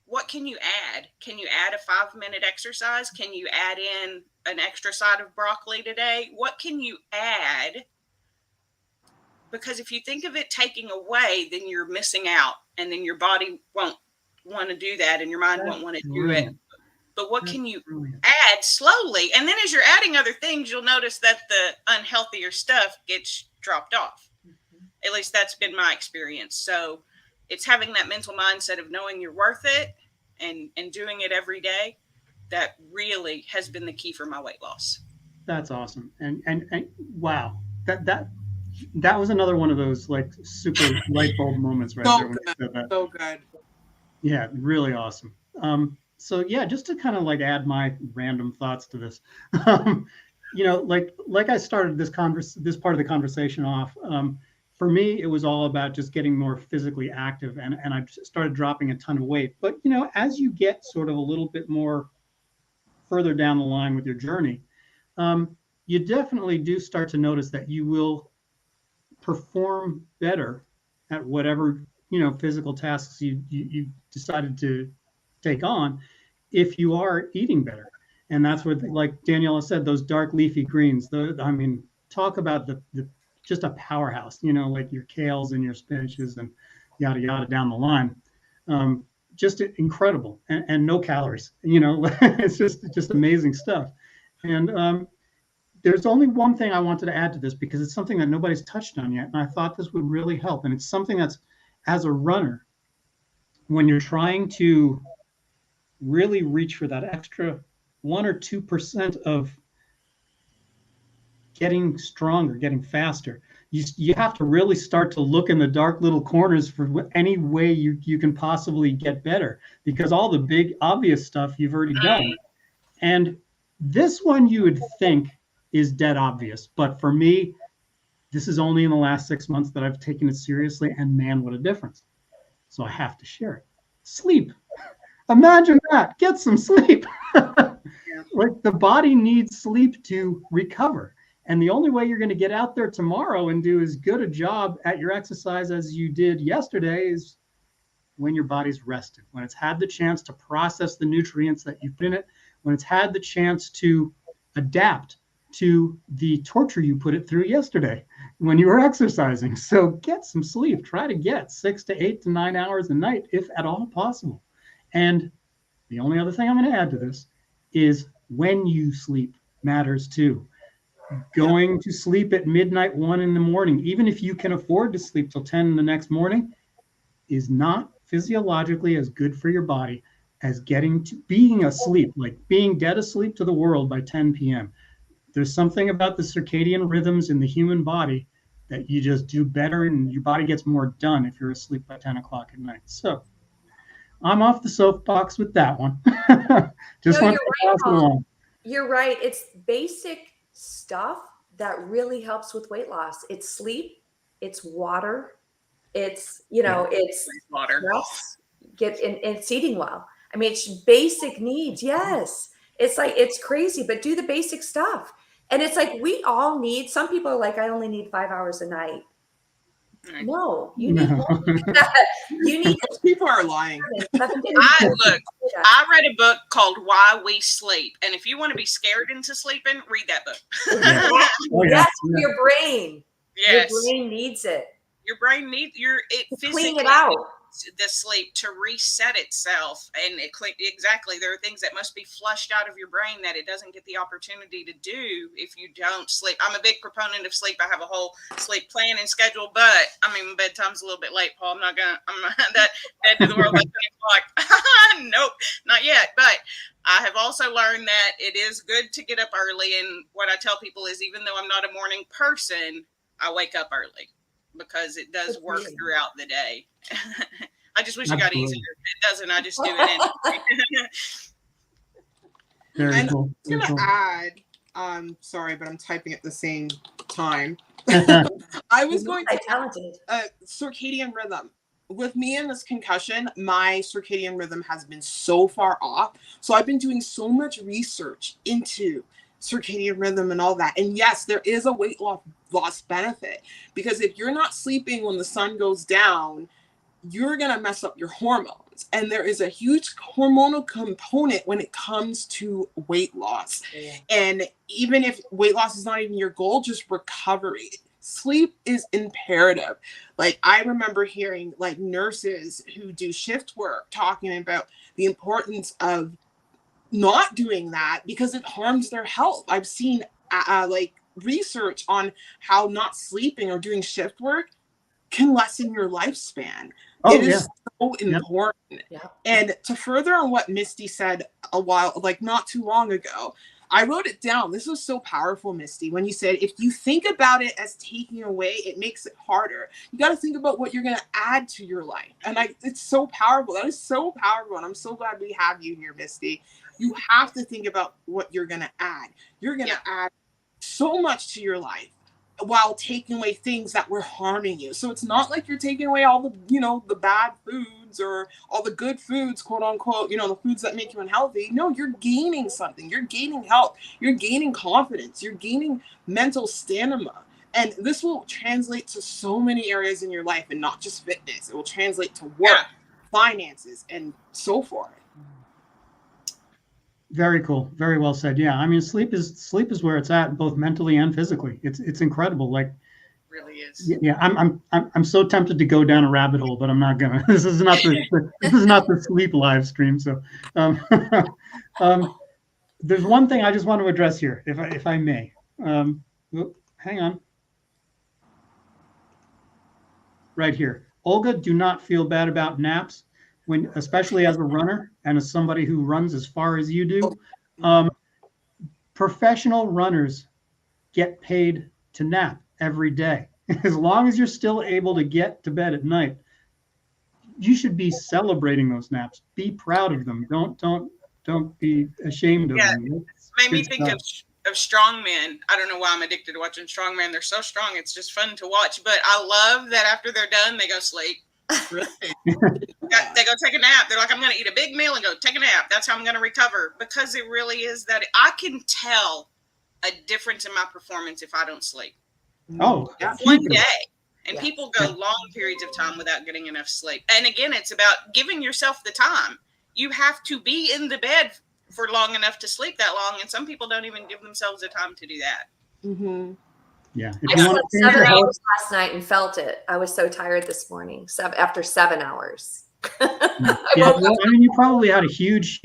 What can you add? Can you add a 5-minute exercise? Can you add in an extra side of broccoli today? What can you add? Because if you think of it taking away, then you're missing out, and then your body won't want to do that and your mind won't want to do it. But what can you add slowly? And then as you're adding other things, you'll notice that the unhealthier stuff gets dropped off. At least that's been my experience. So it's having that mental mindset of knowing you're worth it and doing it every day. That really has been the key for my weight loss. That's awesome. And wow, that was another one of those like super light bulb moments right there when you said that. So good. Yeah, really awesome. So yeah, just to kind of like add my random thoughts to this, you know, like I started this part of the conversation off. For me, it was all about just getting more physically active, and I started dropping a ton of weight. But you know, as you get sort of a little bit more further down the line with your journey, you definitely do start to notice that you will perform better at whatever, you know, physical tasks you decided to take on if you are eating better. And that's what, like Daniella said, those dark leafy greens, I mean, talk about the just a powerhouse, you know, like your kales and your spinaches and yada yada down the line. Just incredible, and no calories, you know. It's just amazing stuff. And there's only one thing I wanted to add to this, because it's something that nobody's touched on yet, and I thought this would really help. And it's something that's, as a runner, when you're trying to really reach for that extra 1 or 2% of getting stronger, getting faster, you have to really start to look in the dark little corners for any way you can possibly get better, because all the big obvious stuff you've already done. And this one you would think is dead obvious, but for me, this is only in the last 6 months that I've taken it seriously, and man, what a difference. So I have to share it. Sleep. Imagine that. Get some sleep. Like, the body needs sleep to recover. And the only way you're going to get out there tomorrow and do as good a job at your exercise as you did yesterday is when your body's rested, when it's had the chance to process the nutrients that you put in it, when it's had the chance to adapt to the torture you put it through yesterday when you were exercising. So get some sleep. Try to get 6 to 8 to 9 hours a night, if at all possible. And the only other thing I'm going to add to this is when you sleep matters too. Going to sleep at midnight, 1 in the morning, even if you can afford to sleep till 10 the next morning, is not physiologically as good for your body as getting to being asleep, like being dead asleep to the world by 10 p.m. There's something about the circadian rhythms in the human body that you just do better and your body gets more done if you're asleep by 10 o'clock at night. So I'm off the soapbox with that one. Just want to pass it along. You're right. It's basic stuff that really helps with weight loss. It's sleep, it's water, it's, it's water. And it's eating well. I mean, it's basic needs. Yes. It's like, it's crazy, but do the basic stuff. And it's like, we all need, some people are like, I only need 5 hours a night. No, you need more. You need. People are lying. I read a book called Why We Sleep, and if you want to be scared into sleeping, read that book. Yes, your brain. Yes, your brain needs it. Your brain needs clean it out. The sleep to reset itself, and exactly, there are things that must be flushed out of your brain that it doesn't get the opportunity to do if you don't sleep. I'm a big proponent of sleep. I have a whole sleep plan and schedule, but I mean, bedtime's a little bit late, Paul. I'm not that dead to the world at 10 o'clock. Nope, not yet. But I have also learned that it is good to get up early, and what I tell people is, even though I'm not a morning person, I wake up early because it does work throughout the day. I just wish it got easier. It doesn't. I just do it anyway. Very cool. I'm going to add, sorry, but I'm typing at the same time. I was going to add circadian rhythm. With me and this concussion, my circadian rhythm has been so far off. So I've been doing so much research into circadian rhythm and all that. And yes, there is a weight loss benefit, because if you're not sleeping when the sun goes down, you're going to mess up your hormones. And there is a huge hormonal component when it comes to weight loss. Yeah. And even if weight loss is not even your goal, just recovery. Sleep is imperative. Like, I remember hearing like nurses who do shift work talking about the importance of not doing that because it harms their health. I've seen like research on how not sleeping or doing shift work can lessen your lifespan. It is so important. Yeah. And to further on what Misty said not too long ago, I wrote it down. This was so powerful, Misty, when you said, if you think about it as taking away, it makes it harder. You got to think about what you're going to add to your life. And it's so powerful. That is so powerful. And I'm so glad we have you here, Misty. You have to think about what you're going to add. You're going to add so much to your life while taking away things that were harming you. So it's not like you're taking away all the, the bad foods or all the good foods, quote unquote, the foods that make you unhealthy. No, you're gaining something. You're gaining health. You're gaining confidence. You're gaining mental stamina. And this will translate to so many areas in your life, and not just fitness. It will translate to work, finances, and so forth. Very cool. Very well said. Yeah. I mean, sleep is where it's at, both mentally and physically. It's incredible. Like, really is. Yeah. I'm so tempted to go down a rabbit hole, but I'm not gonna. This is not the sleep live stream. So, there's one thing I just want to address here, if I may. Hang on. Right here, Olga. Do not feel bad about naps. Especially as a runner and as somebody who runs as far as you do, professional runners get paid to nap every day. As long as you're still able to get to bed at night, you should be celebrating those naps. Be proud of them. Don't be ashamed of them. It made me think of strong men. I don't know why I'm addicted to watching strong men. They're so strong. It's just fun to watch. But I love that after they're done, they go sleep. Really? They go take a nap. They're like, I'm going to eat a big meal and go take a nap. That's how I'm going to recover. Because it really is that I can tell a difference in my performance if I don't sleep. Oh, one day. And people go long periods of time without getting enough sleep. And again, it's about giving yourself the time. You have to be in the bed for long enough to sleep that long. And some people don't even give themselves the time to do that. Mm-hmm. Yeah. I slept 7 hours last night and felt it. I was so tired this morning. After 7 hours. You probably had a huge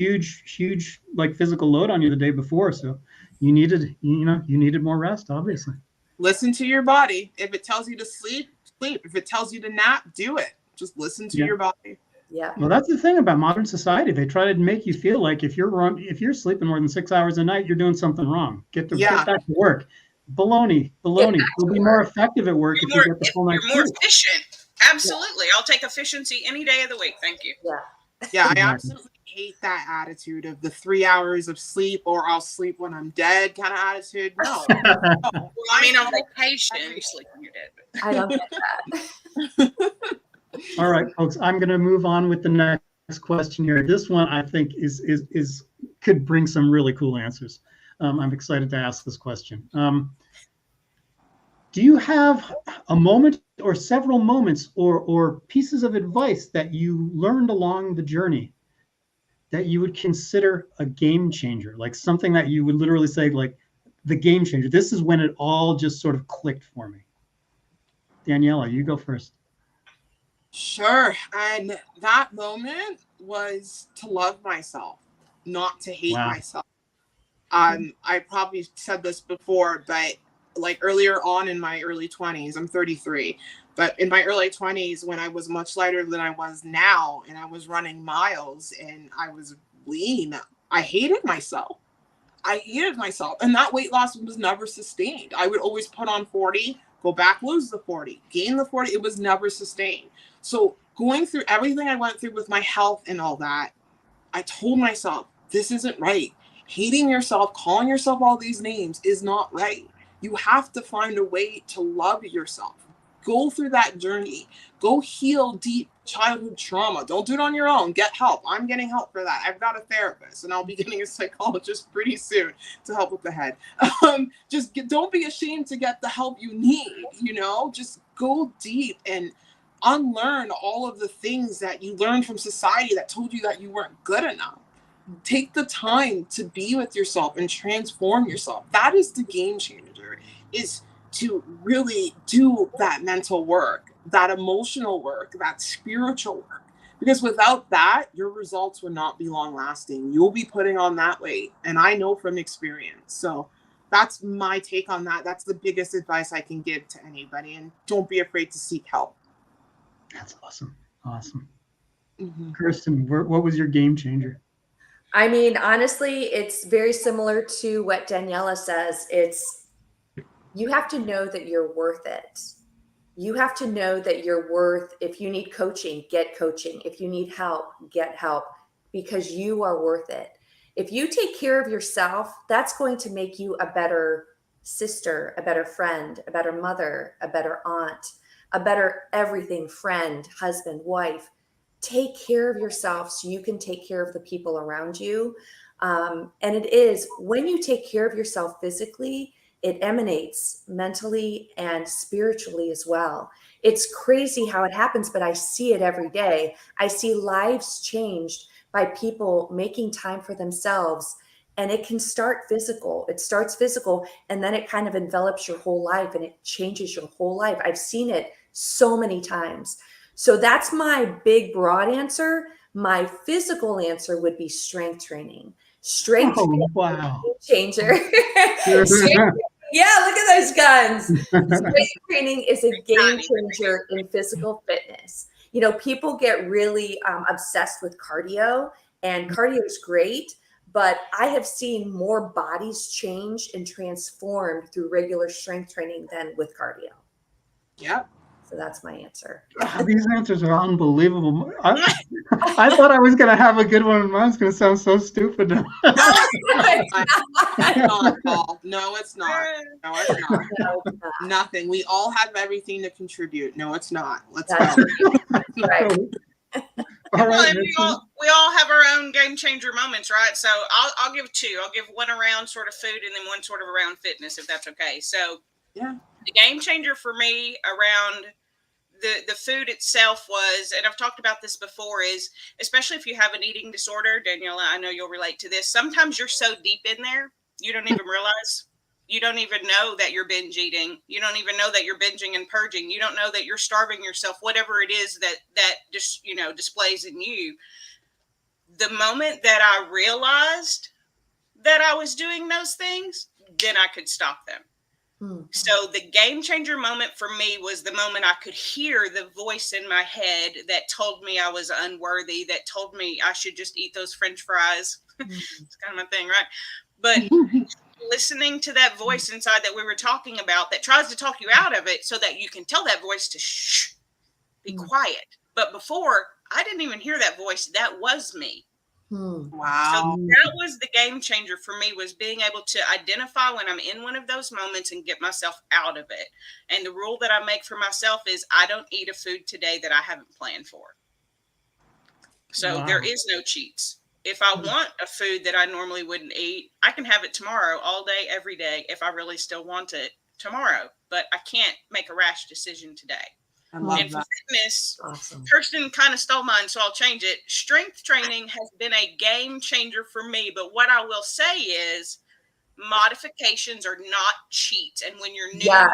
like physical load on you the day before. So you needed more rest, obviously. Listen to your body. If it tells you to sleep, sleep. If it tells you to nap, do it. Just listen to your body. Yeah. Well, that's the thing about modern society. They try to make you feel like if you're sleeping more than 6 hours a night, you're doing something wrong. Get back to work. Baloney. You'll be more effective at work if you get the full night's sleep. You're more efficient. Absolutely. I'll take efficiency any day of the week. Thank you. Yeah. Yeah, I absolutely hate that attitude of the 3 hours of sleep or I'll sleep when I'm dead kind of attitude. No. Well, I mean, on vacation, you sleep when you're dead. I don't get that. All right, folks, I'm going to move on with the next question here. This one I think is could bring some really cool answers. I'm excited to ask this question. Do you have a moment or several moments or pieces of advice that you learned along the journey that you would consider a game changer, like something that you would literally say, like, the game changer? This is when it all just sort of clicked for me. Daniella, you go first. Sure. And that moment was to love myself, not to hate myself. I probably said this before, but like earlier on in my early 20s, I'm 33, but in my early 20s, when I was much lighter than I was now, and I was running miles and I was lean, I hated myself. And that weight loss was never sustained. I would always put on 40, go back, lose the 40, gain the 40. It was never sustained. So going through everything I went through with my health and all that, I told myself, this isn't right. Hating yourself, calling yourself all these names is not right. You have to find a way to love yourself. Go through that journey. Go heal deep childhood trauma. Don't do it on your own. Get help. I'm getting help for that. I've got a therapist, and I'll be getting a psychologist pretty soon to help with the head. Don't be ashamed to get the help you need. Just go deep and unlearn all of the things that you learned from society that told you that you weren't good enough. Take the time to be with yourself and transform yourself. That is the game changer, is to really do that mental work, that emotional work, that spiritual work. Because without that, your results would not be long lasting. You'll be putting on that weight. And I know from experience. So that's my take on that. That's the biggest advice I can give to anybody. And don't be afraid to seek help. That's awesome. Awesome. Mm-hmm. Kirsten, what was your game changer? I mean, honestly, it's very similar to what Daniella says. You have to know that you're worth it. You have to know that you're worth, if you need coaching, get coaching. If you need help, get help, because you are worth it. If you take care of yourself, that's going to make you a better sister, a better friend, a better mother, a better aunt, a better everything, friend, husband, wife. Take care of yourself so you can take care of the people around you. And it is, when you take care of yourself physically, it emanates mentally and spiritually as well. It's crazy how it happens, but I see it every day. I see lives changed by people making time for themselves. And it can start physical. It starts physical, and then it kind of envelops your whole life, and it changes your whole life. I've seen it so many times. So that's my big, broad answer. My physical answer would be strength training. Training, wow. Changer. Yeah, look at those guns. Strength training is a game changer in physical fitness. People get really obsessed with cardio, and cardio is great, but I have seen more bodies change and transformed through regular strength training than with cardio. Yeah. So that's my answer. These answers are unbelievable. I thought I was going to have a good one, and mine's going to sound so stupid. No, it's not, Paul. No, it's not. No, it's not. No, it's not. Nothing. We all have everything to contribute. No, it's not. Let's go. Right. All right, we all have our own game changer moments, right? So I'll give two. I'll give one around sort of food and then one sort of around fitness, if that's okay. So yeah, the game changer for me around the food itself was, and I've talked about this before, is especially if you have an eating disorder, Daniella, I know you'll relate to this. Sometimes you're so deep in there, you don't even realize. You don't even know that you're binge eating. You don't even know that you're binging and purging. You don't know that you're starving yourself, whatever it is that just, displays in you. The moment that I realized that I was doing those things, then I could stop them. So the game changer moment for me was the moment I could hear the voice in my head that told me I was unworthy, that told me I should just eat those French fries. It's kind of my thing, right? But listening to that voice inside that we were talking about that tries to talk you out of it so that you can tell that voice to shh, be quiet. But before, I didn't even hear that voice. That was me. Wow. So that was the game changer for me, was being able to identify when I'm in one of those moments and get myself out of it. And the rule that I make for myself is I don't eat a food today that I haven't planned for. So there is no cheats. If I want a food that I normally wouldn't eat, I can have it tomorrow, all day, every day, if I really still want it tomorrow. But I can't make a rash decision today. I love and for that. fitness, Awesome. Kirsten kind of stole mine, so I'll change it. Strength training has been a game changer for me. But what I will say is modifications are not cheats. And when you're new, you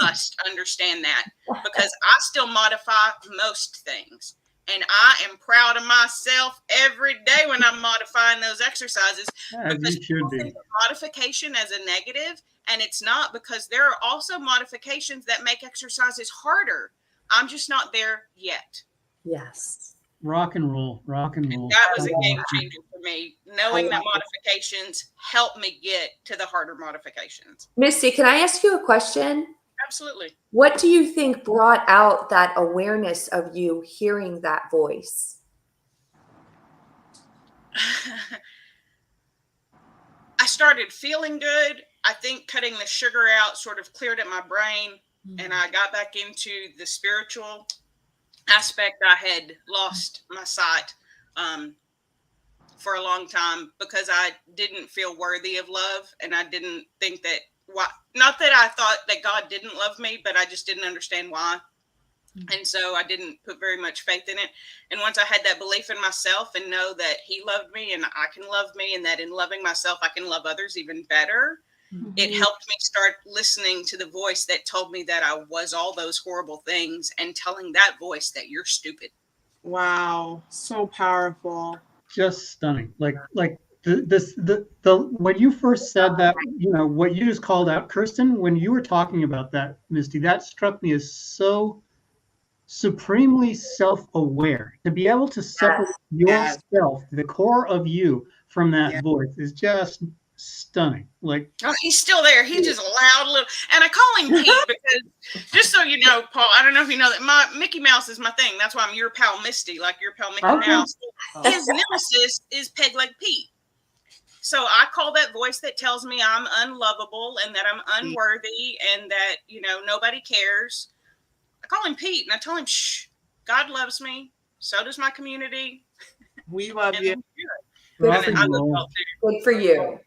must understand that, because I still modify most things. And I am proud of myself every day when I'm modifying those exercises. Because people think of modification as a negative, and it's not, because there are also modifications that make exercises harder. I'm just not there yet. Yes. Rock and roll, rock and roll. And that was a game changer for me, knowing that modifications help me get to the harder modifications. Misty, can I ask you a question? Absolutely. What do you think brought out that awareness of you hearing that voice? I started feeling good. I think cutting the sugar out sort of cleared up my brain, and I got back into the spiritual aspect. I had lost my sight for a long time because I didn't feel worthy of love, and I didn't think that not that I thought that God didn't love me, but I just didn't understand why. And so I didn't put very much faith in it. And once I had that belief in myself and know that he loved me and I can love me, and that in loving myself, I can love others even better, it helped me start listening to the voice that told me that I was all those horrible things, and telling that voice that you're stupid. Wow. So powerful. Just stunning. Like the when you first said that, you know, what you just called out, Kirsten, when you were talking about that, Misty, that struck me as so supremely self-aware. To be able to separate yourself, the core of you, from that voice is just stunning. Like, oh, he's still there. He's just loud little, and I call him Pete because, just so you know, Paul, I don't know if you know that my Mickey Mouse is my thing. That's why I'm your pal Misty, like your pal Mickey Mouse. His nemesis is Peg Leg Pete. So I call that voice that tells me I'm unlovable and that I'm unworthy and that, you know, nobody cares. I call him Pete, and I tell him, shh, God loves me. So does my community. We love you. Good for you.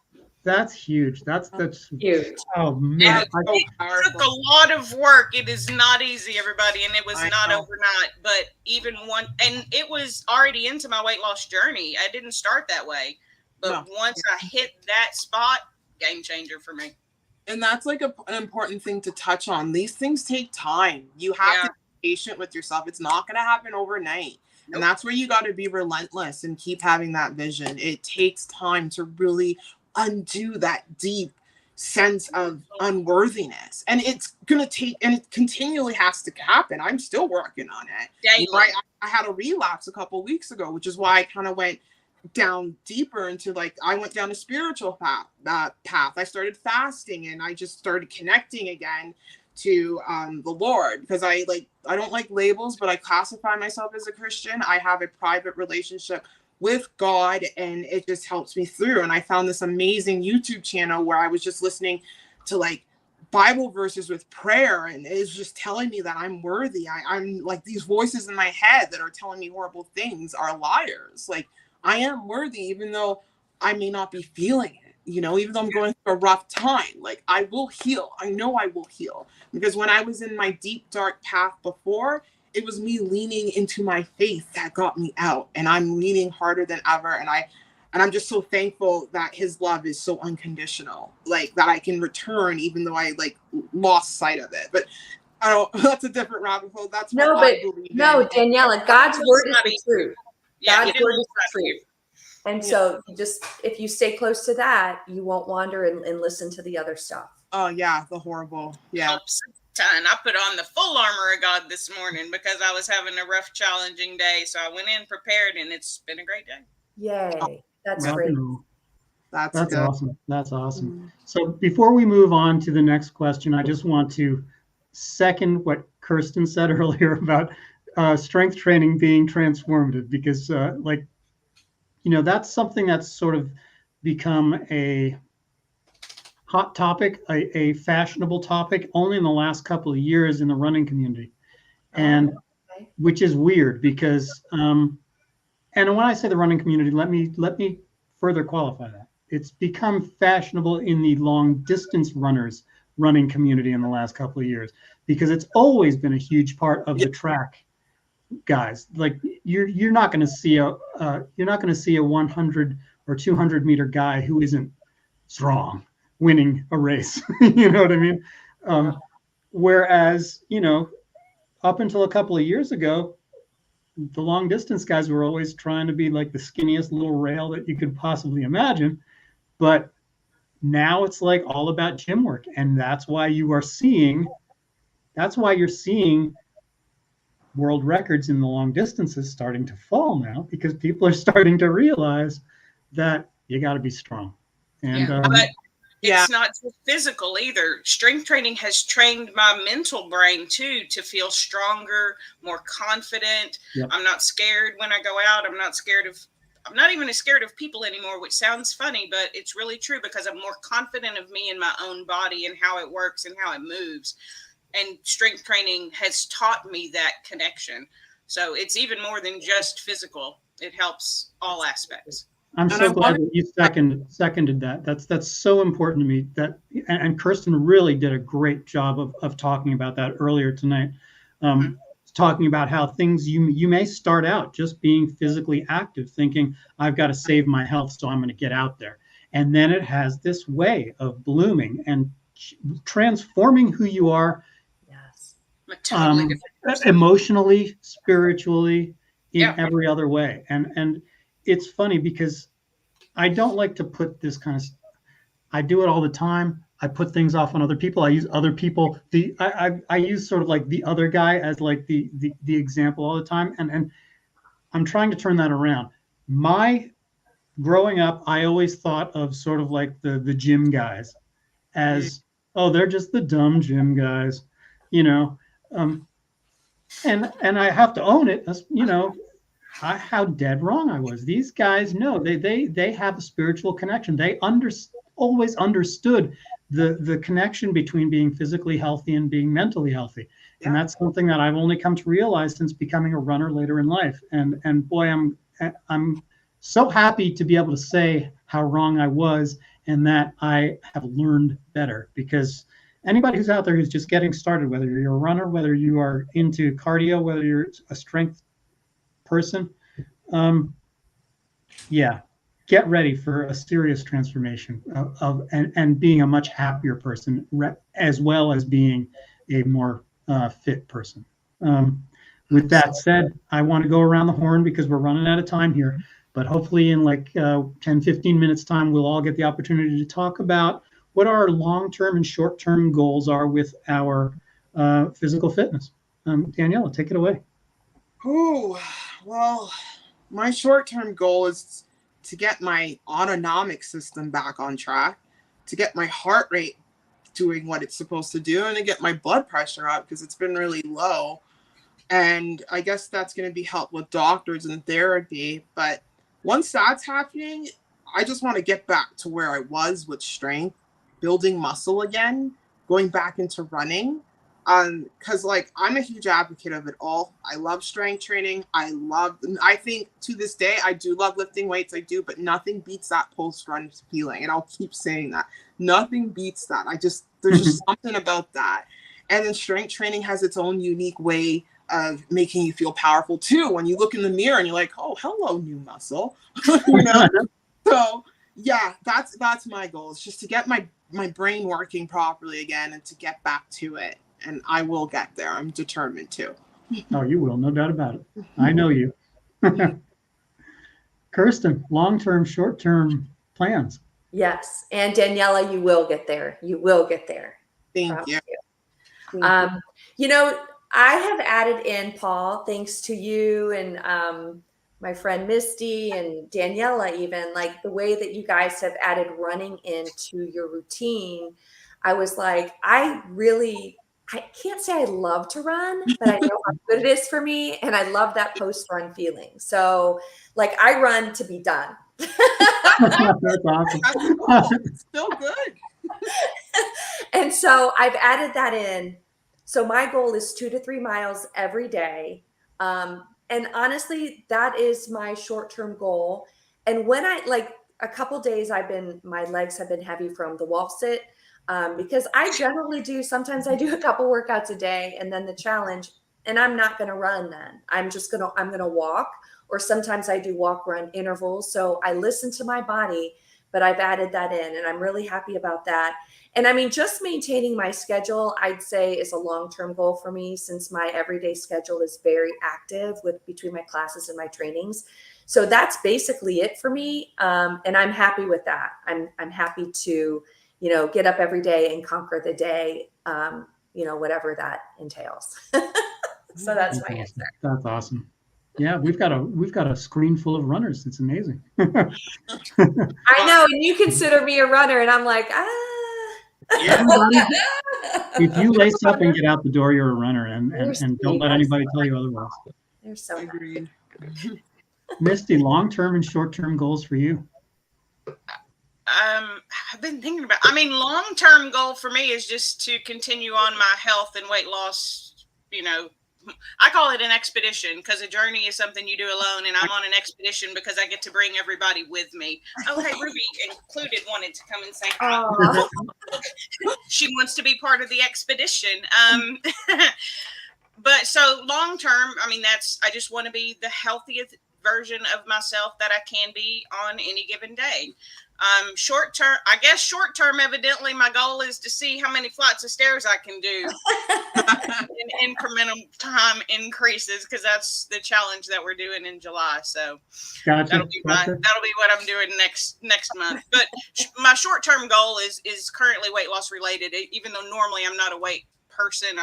That's huge. That's huge. Oh man, it took a lot of work. It is not easy, everybody, and it was not overnight. But even one, and it was already into my weight loss journey. I didn't start that way, but once I hit that spot, game changer for me. And that's like an important thing to touch on. These things take time. You have to be patient with yourself. It's not going to happen overnight. Nope. And that's where you got to be relentless and keep having that vision. It takes time to really undo that deep sense of unworthiness. And it's going to take, and it continually has to happen. I'm still working on it. You know, I had a relapse a couple of weeks ago, which is why I kind of went down deeper into, like, I went down a spiritual path. I started fasting, and I just started connecting again to the Lord, because I don't like labels, but I classify myself as a Christian. I have a private relationship with God, and it just helps me through. And I found this amazing YouTube channel where I was just listening to like Bible verses with prayer, and it's just telling me that I'm worthy. I'm like, these voices in my head that are telling me horrible things are liars. Like, I am worthy, even though I may not be feeling it, you know, even though I'm going through a rough time. Like, I will heal. I know I will heal, because when I was in my deep, dark path before, it was me leaning into my faith that got me out, and I'm leaning harder than ever. And I'm just so thankful that his love is so unconditional, like, that I can return, even though I like lost sight of it. But I don't, that's a different rabbit hole. That's what I believe in. Daniella, God's word is the truth. God's word is the truth. And so you just, if you stay close to that, you won't wander and listen to the other stuff. Oh yeah, the horrible. Yeah. Helps a ton. I put on the full armor of God this morning because I was having a rough, challenging day. So I went in prepared, and it's been a great day. Yay. That's Rock great. and roll. That's That's good. awesome. That's awesome. Mhm. So before we move on to the next question, I just want to second what Kirsten said earlier about strength training being transformative, because like, you know, that's something that's sort of become a hot topic, a fashionable topic only in the last couple of years in the running community. And Okay. which is weird because, and when I say the running community, let me further qualify that. It's become fashionable in the long distance runners running community in the last couple of years, because it's always been a huge part of the track guys. Like you're not going to see a 100 or 200 meter guy who isn't strong winning a race. You know what I mean? Whereas, you know, up until a couple of years ago, the long distance guys were always trying to be like the skinniest little rail that you could possibly imagine. But now it's like all about gym work. And that's why you're seeing world records in the long distances starting to fall now, because people are starting to realize that you got to be strong. And But it's not just physical either. Strength training has trained my mental brain too to feel stronger, more confident. Yep. I'm not scared when I go out. I'm not even as scared of people anymore, which sounds funny, but it's really true, because I'm more confident of me and my own body and how it works and how it moves. And strength training has taught me that connection. So it's even more than just physical. It helps all aspects. I'm so glad that you seconded that. That's so important to me. That, and Kirsten really did a great job of talking about that earlier tonight. Talking about how things you may start out just being physically active, thinking I've got to save my health, so I'm going to get out there, and then it has this way of blooming and transforming who you are. Yes. Totally Emotionally, spiritually, in every other way. And it's funny because I don't like to put this kind of, I do it all the time. I put things off on other people. I use other people. I use sort of like the other guy as like the example all the time. And I'm trying to turn that around. My growing up, I always thought of sort of like the gym guys as, oh, they're just the dumb gym guys, you know. And I have to own it, you know, how dead wrong I was. These guys know they have a spiritual connection. They always understood the connection between being physically healthy and being mentally healthy. And that's something that I've only come to realize since becoming a runner later in life. And boy, I'm so happy to be able to say how wrong I was and that I have learned better, because anybody who's out there who's just getting started, whether you're a runner, whether you are into cardio, whether you're a strength person, get ready for a serious transformation and being a much happier person, as well as being a more fit person. With that said, I want to go around the horn because we're running out of time here, but hopefully in like 10-15 minutes time, we'll all get the opportunity to talk about what our long-term and short-term goals are with our physical fitness. Daniella, take it away. Oh, well, my short-term goal is to get my autonomic system back on track, to get my heart rate doing what it's supposed to do, and to get my blood pressure up because it's been really low. And I guess that's going to be helped with doctors and therapy. But once that's happening, I just want to get back to where I was with strength, building muscle again, going back into running. Because like I'm a huge advocate of it all. I love strength training. I think to this day, I do love lifting weights. I do, but nothing beats that post-run feeling. And I'll keep saying that. Nothing beats that. There's just something about that. And then strength training has its own unique way of making you feel powerful too. When you look in the mirror and you're like, oh, hello, new muscle. You know? So yeah, that's my goal. It's just to get my brain working properly again and to get back to it. And I will get there. I'm determined to. Oh, you will, no doubt about it. I know you. Kirsten, long-term, short-term plans. Yes. And Daniella, you will get there. You will get there. Thank you. You know, I have added in, Paul, thanks to you and my friend Misty and Daniella, even like the way that you guys have added running into your routine. I was like, I can't say I love to run, but I know how good it is for me. And I love that post-run feeling. So like I run to be done. That's awesome. It's still good. And so I've added that in. So my goal is 2 to 3 miles every day. And honestly, that is my short-term goal. And when I like a couple days, my legs have been heavy from the wall sit because I generally sometimes I do a couple workouts a day and then the challenge, and I'm not going to run then. I'm going to walk, or sometimes I do walk run intervals. So I listen to my body, but I've added that in and I'm really happy about that. And I mean, just maintaining my schedule, I'd say is a long-term goal for me since my everyday schedule is very active between my classes and my trainings. So that's basically it for me. And I'm happy with that. I'm happy to, get up every day and conquer the day, whatever that entails. So that's my answer. That's awesome. Yeah, we've got a screen full of runners. It's amazing. I know, and you consider me a runner, and I'm like, Everybody, if you lace up and get out the door, you're a runner, and don't let anybody tell you otherwise. They're so agreed. Misty, long-term and short-term goals for you? I've been thinking about, long-term goal for me is just to continue on my health and weight loss. I call it an expedition because a journey is something you do alone, and I'm on an expedition because I get to bring everybody with me. Oh, hey, Ruby included wanted to come and say hi. She wants to be part of the expedition. But so long term, I just want to be the healthiest version of myself that I can be on any given day. Short term, evidently my goal is to see how many flights of stairs I can do in incremental time increases, because that's the challenge that we're doing in July. So gotcha. That'll be what I'm doing next month. But my short term goal is currently weight loss related, even though normally I'm not a weight person.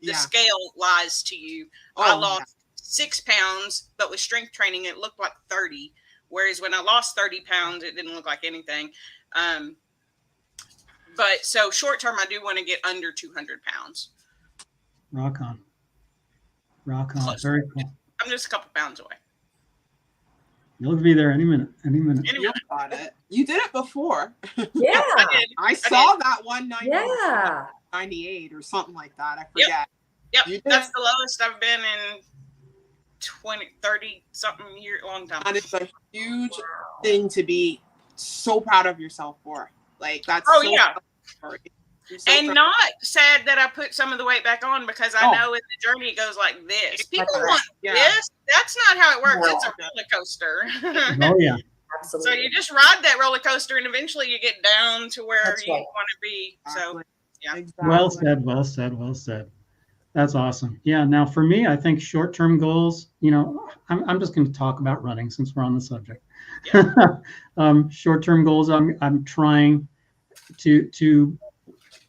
The scale lies to you. I lost 6 pounds, but with strength training it looked like 30. Whereas when I lost 30 pounds, it didn't look like anything. But so short term, I do want to get under 200 pounds. Rock on. Close. Very cool. I'm just a couple pounds away. You'll be there any minute. You got it. You did it before. Yeah. I did. I saw that 190. Yeah. 98 or something like that. I forget. Yep. That's the lowest I've been in 30 something long time. That is a huge thing to be so proud of yourself for. Like that's Not sad that I put some of the weight back on, because I know in the journey it goes like this. People want this. That's not how it works. It's a roller coaster. Oh yeah. Absolutely. So you just ride that roller coaster and eventually you get down to where you want to be. So yeah. Exactly. Well said. That's awesome. Yeah. Now for me, I think short-term goals, I'm just going to talk about running since we're on the subject. Yeah. Short-term goals, I'm trying to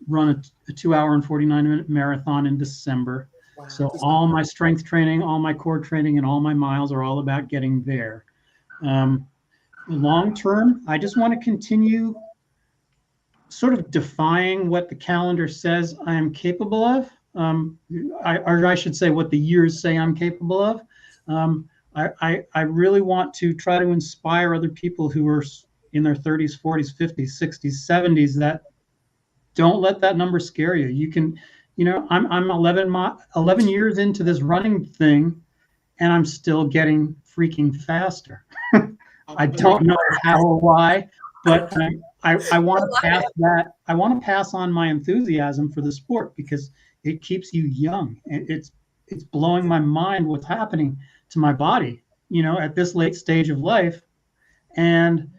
run a 2 hour and 49-minute marathon in December. Wow. So all my strength training, all my core training, and all my miles are all about getting there. Long-term, I just want to continue sort of defying what the calendar says I am capable of. I should say what the years say I'm capable of. I really want to try to inspire other people who are in their 30s, 40s, 50s, 60s, 70s that don't let that number scare you. You can, I'm 11 years into this running thing, and I'm still getting freaking faster. I don't know how or why, but I want to pass that. I want to pass on my enthusiasm for the sport because it keeps you young. It's blowing my mind what's happening to my body, at this late stage of life. And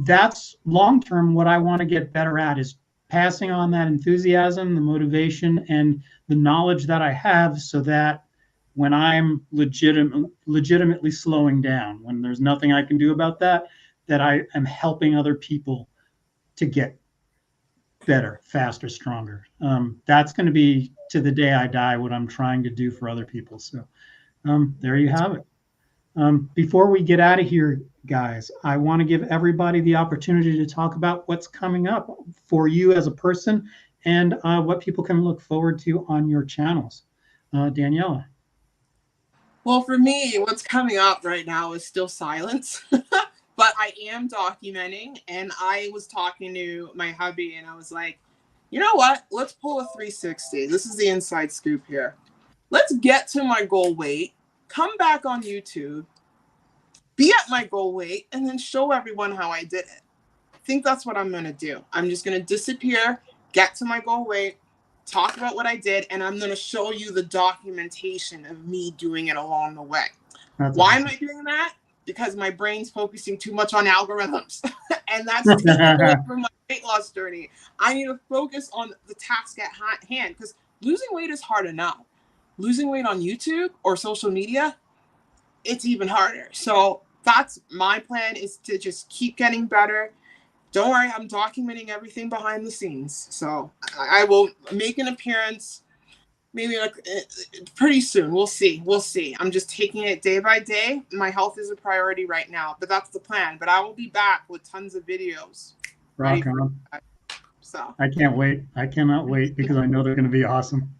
that's long-term what I want to get better at, is passing on that enthusiasm, the motivation, and the knowledge that I have, so that when I'm legitimately slowing down, when there's nothing I can do about that, that I am helping other people to get better, faster, stronger. That's going to be to the day I die what I'm trying to do for other people. So there you have it. Before we get out of here, guys, I want to give everybody the opportunity to talk about what's coming up for you as a person and what people can look forward to on your channels. Daniella. Well, for me, what's coming up right now is still silence, but I am documenting. And I was talking to my hubby and I was like, you know what? Let's pull a 360. This is the inside scoop here. Let's get to my goal weight, come back on YouTube, be at my goal weight, and then show everyone how I did it. I think that's what I'm going to do. I'm just going to disappear, get to my goal weight, talk about what I did, and I'm going to show you the documentation of me doing it along the way. Why am I doing that? Because my brain's focusing too much on algorithms, and that's taking away from my weight loss journey. I need to focus on the task at hand, because losing weight is hard enough. Losing weight on YouTube or social media, it's even harder. So that's my plan, is to just keep getting better. Don't worry, I'm documenting everything behind the scenes. So I will make an appearance maybe like pretty soon. We'll see. We'll see. I'm just taking it day by day. My health is a priority right now, but that's the plan. But I will be back with tons of videos. Rock on. So I can't wait. I cannot wait because I know they're going to be awesome.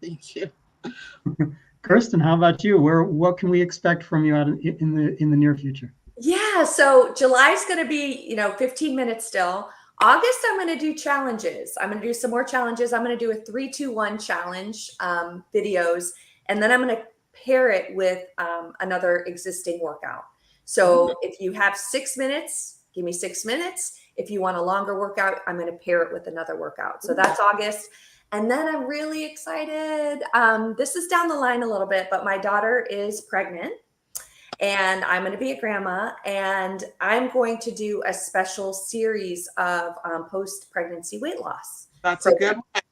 Thank you. Kirsten, how about you? What can we expect from you out in the near future? Yeah, so July's going to be, 15 minutes still. August, I'm going to do challenges. I'm going to do some more challenges. I'm going to do a 3-2-1 challenge videos, and then I'm going to pair it with another existing workout. So if you have 6 minutes, give me 6 minutes. If you want a longer workout, I'm going to pair it with another workout. So that's August. And then I'm really excited. This is down the line a little bit, but my daughter is pregnant. And I'm going to be a grandma, and I'm going to do a special series of post-pregnancy weight loss. That's a good one.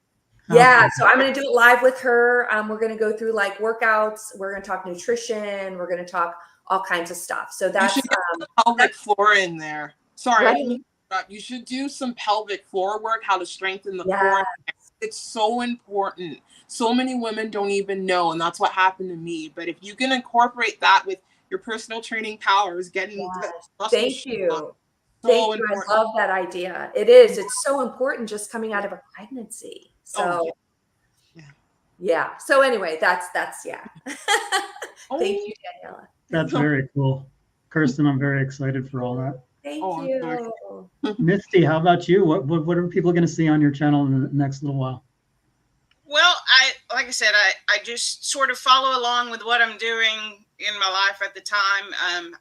Yeah, so I'm going to do it live with her. We're going to go through like workouts. We're going to talk nutrition. We're going to talk all kinds of stuff. So that's you should get the pelvic floor in there. Sorry, you should do some pelvic floor work, how to strengthen the core. It's so important. So many women don't even know, and that's what happened to me. But if you can incorporate that with your personal training powers, getting thank you. Thank you. I love that idea. It is. It's so important just coming out of a pregnancy. So yeah. So anyway, that's yeah. Thank you, Daniella. That's very cool. Kirsten, I'm very excited for all that. Thank you. Misty, how about you? What are people going to see on your channel in the next little while? Well, like I said, I just sort of follow along with what I'm doing in my life at the time.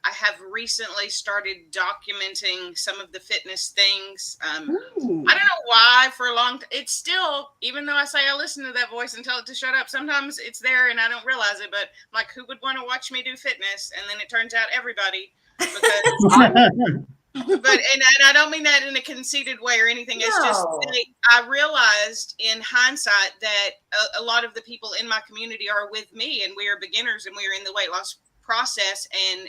I have recently started documenting some of the fitness things. I don't know why for a long time. It's still, even though I say I listen to that voice and tell it to shut up, sometimes it's there and I don't realize it. But I'm like, who would want to watch me do fitness? And then it turns out everybody. Because and I don't mean that in a conceited way or anything. It's just I realized in hindsight that a lot of the people in my community are with me, and we are beginners, and we are in the weight loss process. And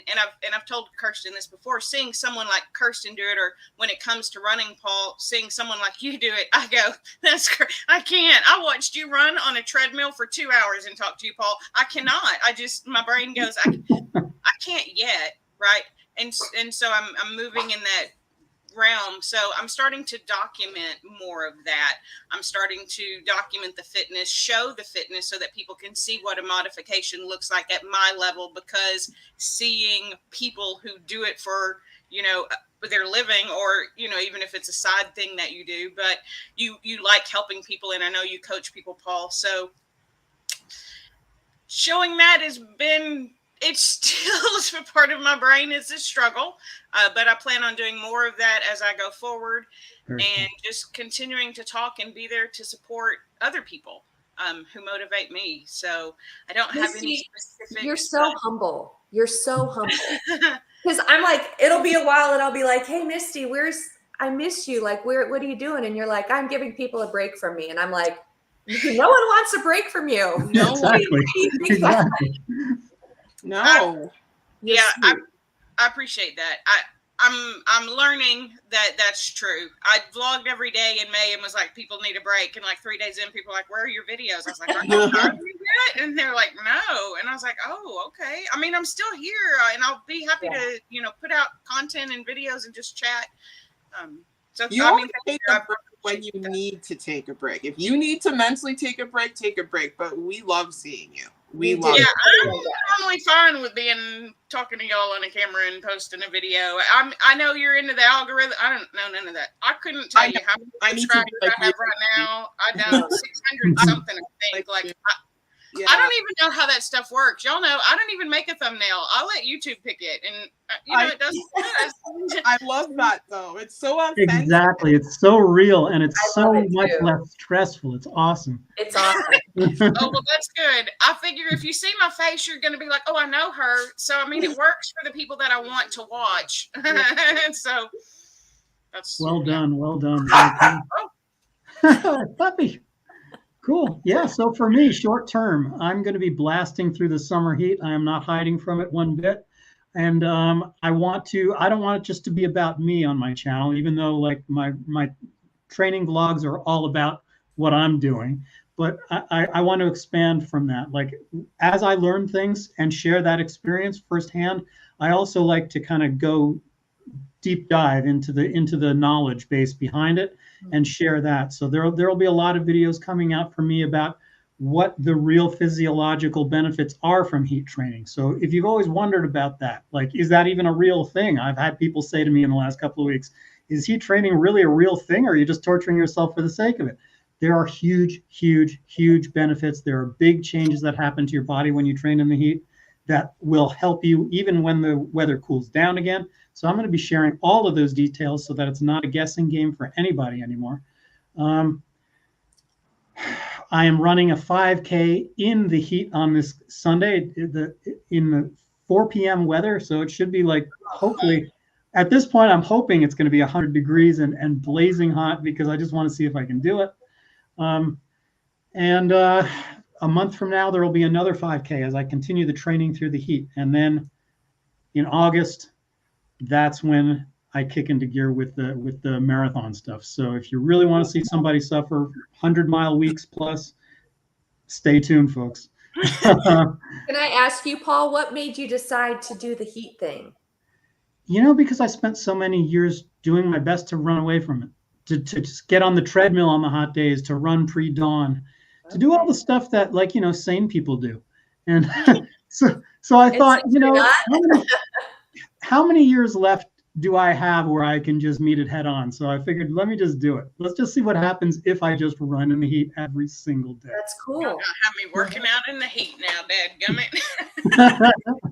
I've told Kirsten this before. Seeing someone like Kirsten do it, or when it comes to running, Paul, seeing someone like you do it, I go, that's great. I can't. I watched you run on a treadmill for 2 hours and talk to you, Paul. I cannot. My brain goes, I can't yet, right? And so I'm moving in that realm. So I'm starting to document more of that. I'm starting to document the fitness, show the fitness so that people can see what a modification looks like at my level, because seeing people who do it for, their living, or, even if it's a side thing that you do, but you like helping people. And I know you coach people, Paul. So showing that it's still a part of my brain. It's a struggle, but I plan on doing more of that as I go forward, and just continuing to talk and be there to support other people who motivate me. So I don't have any specific. You're so humble. You're so humble. Because I'm like, it'll be a while and I'll be like, hey, Misty, I miss you. Like, what are you doing? And you're like, I'm giving people a break from me. And I'm like, No one wants a break from you. No Exactly. Exactly. No. You're Yeah, sweet. I appreciate that. I'm learning that that's true. I vlogged every day in May and was like, people need a break. And like 3 days in, people were like, where are your videos? I was like, are you yet? And they're like, no. And I was like, oh, okay. I mean, I'm still here, and I'll be happy to, put out content and videos and just chat. So You I always mean, take a break when you need to take a break. If you need to mentally take a break, take a break. But we love seeing you. We love yeah, it. I'm totally fine with talking to y'all on a camera and posting a video. I know you're into the algorithm. I don't know none of that. I couldn't tell you how many subscribers I have right now. I know 600 something. I think I don't even know how that stuff works. Y'all know I don't even make a thumbnail. I'll let YouTube pick it, and it doesn't. I love that though. It's so authentic. Exactly. It's so real, and it's so much less stressful. It's awesome. It's awesome. Oh, well, that's good. I figure if you see my face, you're going to be like, oh, I know her. So, I mean, it works for the people that I want to watch. So, that's well done. Well done. Puppy. Cool. Yeah. So for me, short term, I'm going to be blasting through the summer heat. I am not hiding from it one bit. And I don't want it just to be about me on my channel, even though like my training vlogs are all about what I'm doing. But I want to expand from that. Like as I learn things and share that experience firsthand, I also like to kind of go deep dive into the knowledge base behind it and share that. So there will be a lot of videos coming out from me about what the real physiological benefits are from heat training. So if you've always wondered about that, like, is that even a real thing? I've had people say to me in the last couple of weeks, is heat training really a real thing, or are you just torturing yourself for the sake of it? There are huge, huge, huge benefits. There are big changes that happen to your body when you train in the heat that will help you even when the weather cools down again. So I'm going to be sharing all of those details so that it's not a guessing game for anybody anymore. I am running a 5K in the heat on this Sunday in the 4 p.m. weather. So it should be like, hopefully, at this point, I'm hoping it's going to be 100 degrees and blazing hot because I just want to see if I can do it. And a month from now, there will be another 5K as I continue the training through the heat. And then in August, that's when I kick into gear with the marathon stuff. So if you really want to see somebody suffer 100-mile weeks plus, stay tuned, folks. Can I ask you, Paul, what made you decide to do the heat thing? Because I spent so many years doing my best to run away from it, to just get on the treadmill on the hot days, to run pre-dawn, to do all the stuff that sane people do. And so I thought, how many years left do I have where I can just meet it head on? So I figured, let me just do it. Let's just see what happens if I just run in the heat every single day. That's cool. You're gonna have me working out in the heat now, dadgummit.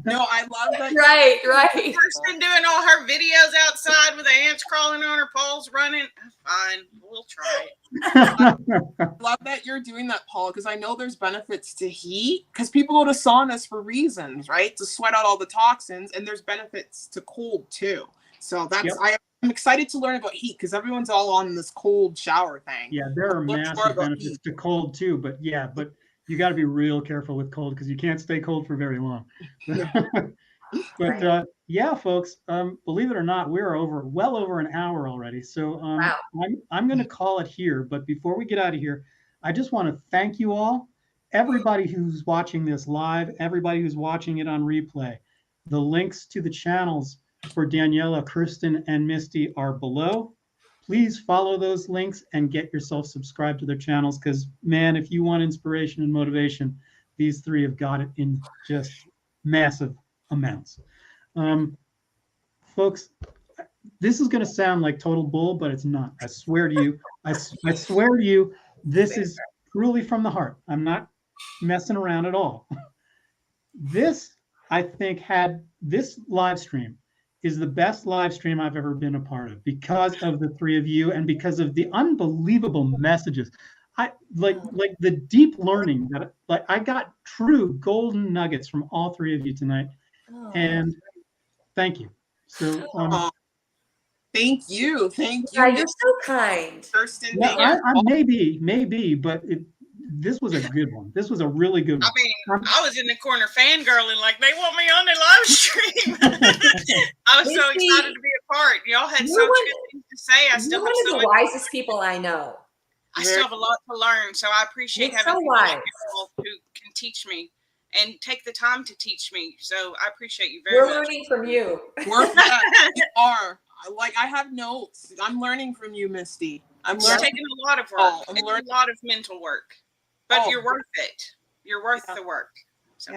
No, I love that. Right. Kirsten doing all her videos outside with the ants crawling on her, Paul's running. Fine, we'll try it. I love that you're doing that, Paul, because I know there's benefits to heat because people go to saunas for reasons, right? To sweat out all the toxins, and there's benefits to cold too. So that's I'm excited to learn about heat because everyone's all on this cold shower thing. Yeah, there are massive benefits to cold too, but you got to be real careful with cold because you can't stay cold for very long. But folks, believe it or not, we're well over an hour already. So wow. I'm going to call it here. But before we get out of here, I just want to thank you all, everybody who's watching this live, everybody who's watching it on replay. The links to the channels for Daniella, Kirsten, and Misty are below. Please follow those links and get yourself subscribed to their channels because, man, if you want inspiration and motivation, these three have got it in just massive amounts. Folks, this is going to sound like total bull, but it's not. I swear to you. I swear to you, this is truly from the heart. I'm not messing around at all. This, I think, this live stream is the best live stream I've ever been a part of because of the three of you and because of the unbelievable messages. I like the deep learning that I got true golden nuggets from all three of you tonight. And thank you. So thank you. Yeah, you're so kind. Kirsten, yeah, maybe, but this was a good one. This was a really good one. I mean, I was in the corner fangirling like they want me on the live stream. I was so excited to be a part. Y'all had such good things to say. I still You're one of the wisest people I know. I still have a lot to learn, so I appreciate having people like you who can teach me and take the time to teach me. So I appreciate you very much. We're learning from you. We are. Like, I have notes. I'm learning from you, Misty. I'm taking a lot of work. It's a lot of mental work, but you're worth it. You're worth the work. So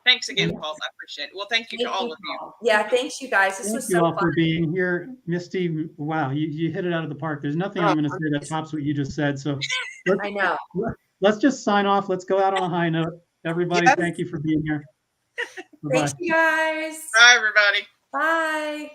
thanks again, Paul. I appreciate it. Well, thank you to all of you. Yeah, thanks you guys. This was so fun. Thank you all for being here. Misty, wow, you hit it out of the park. There's nothing I'm going to say that tops what you just said. So I know. Let's just sign off. Let's go out on a high note. Everybody, thank you for being here. Thanks, you guys. Bye, everybody. Bye.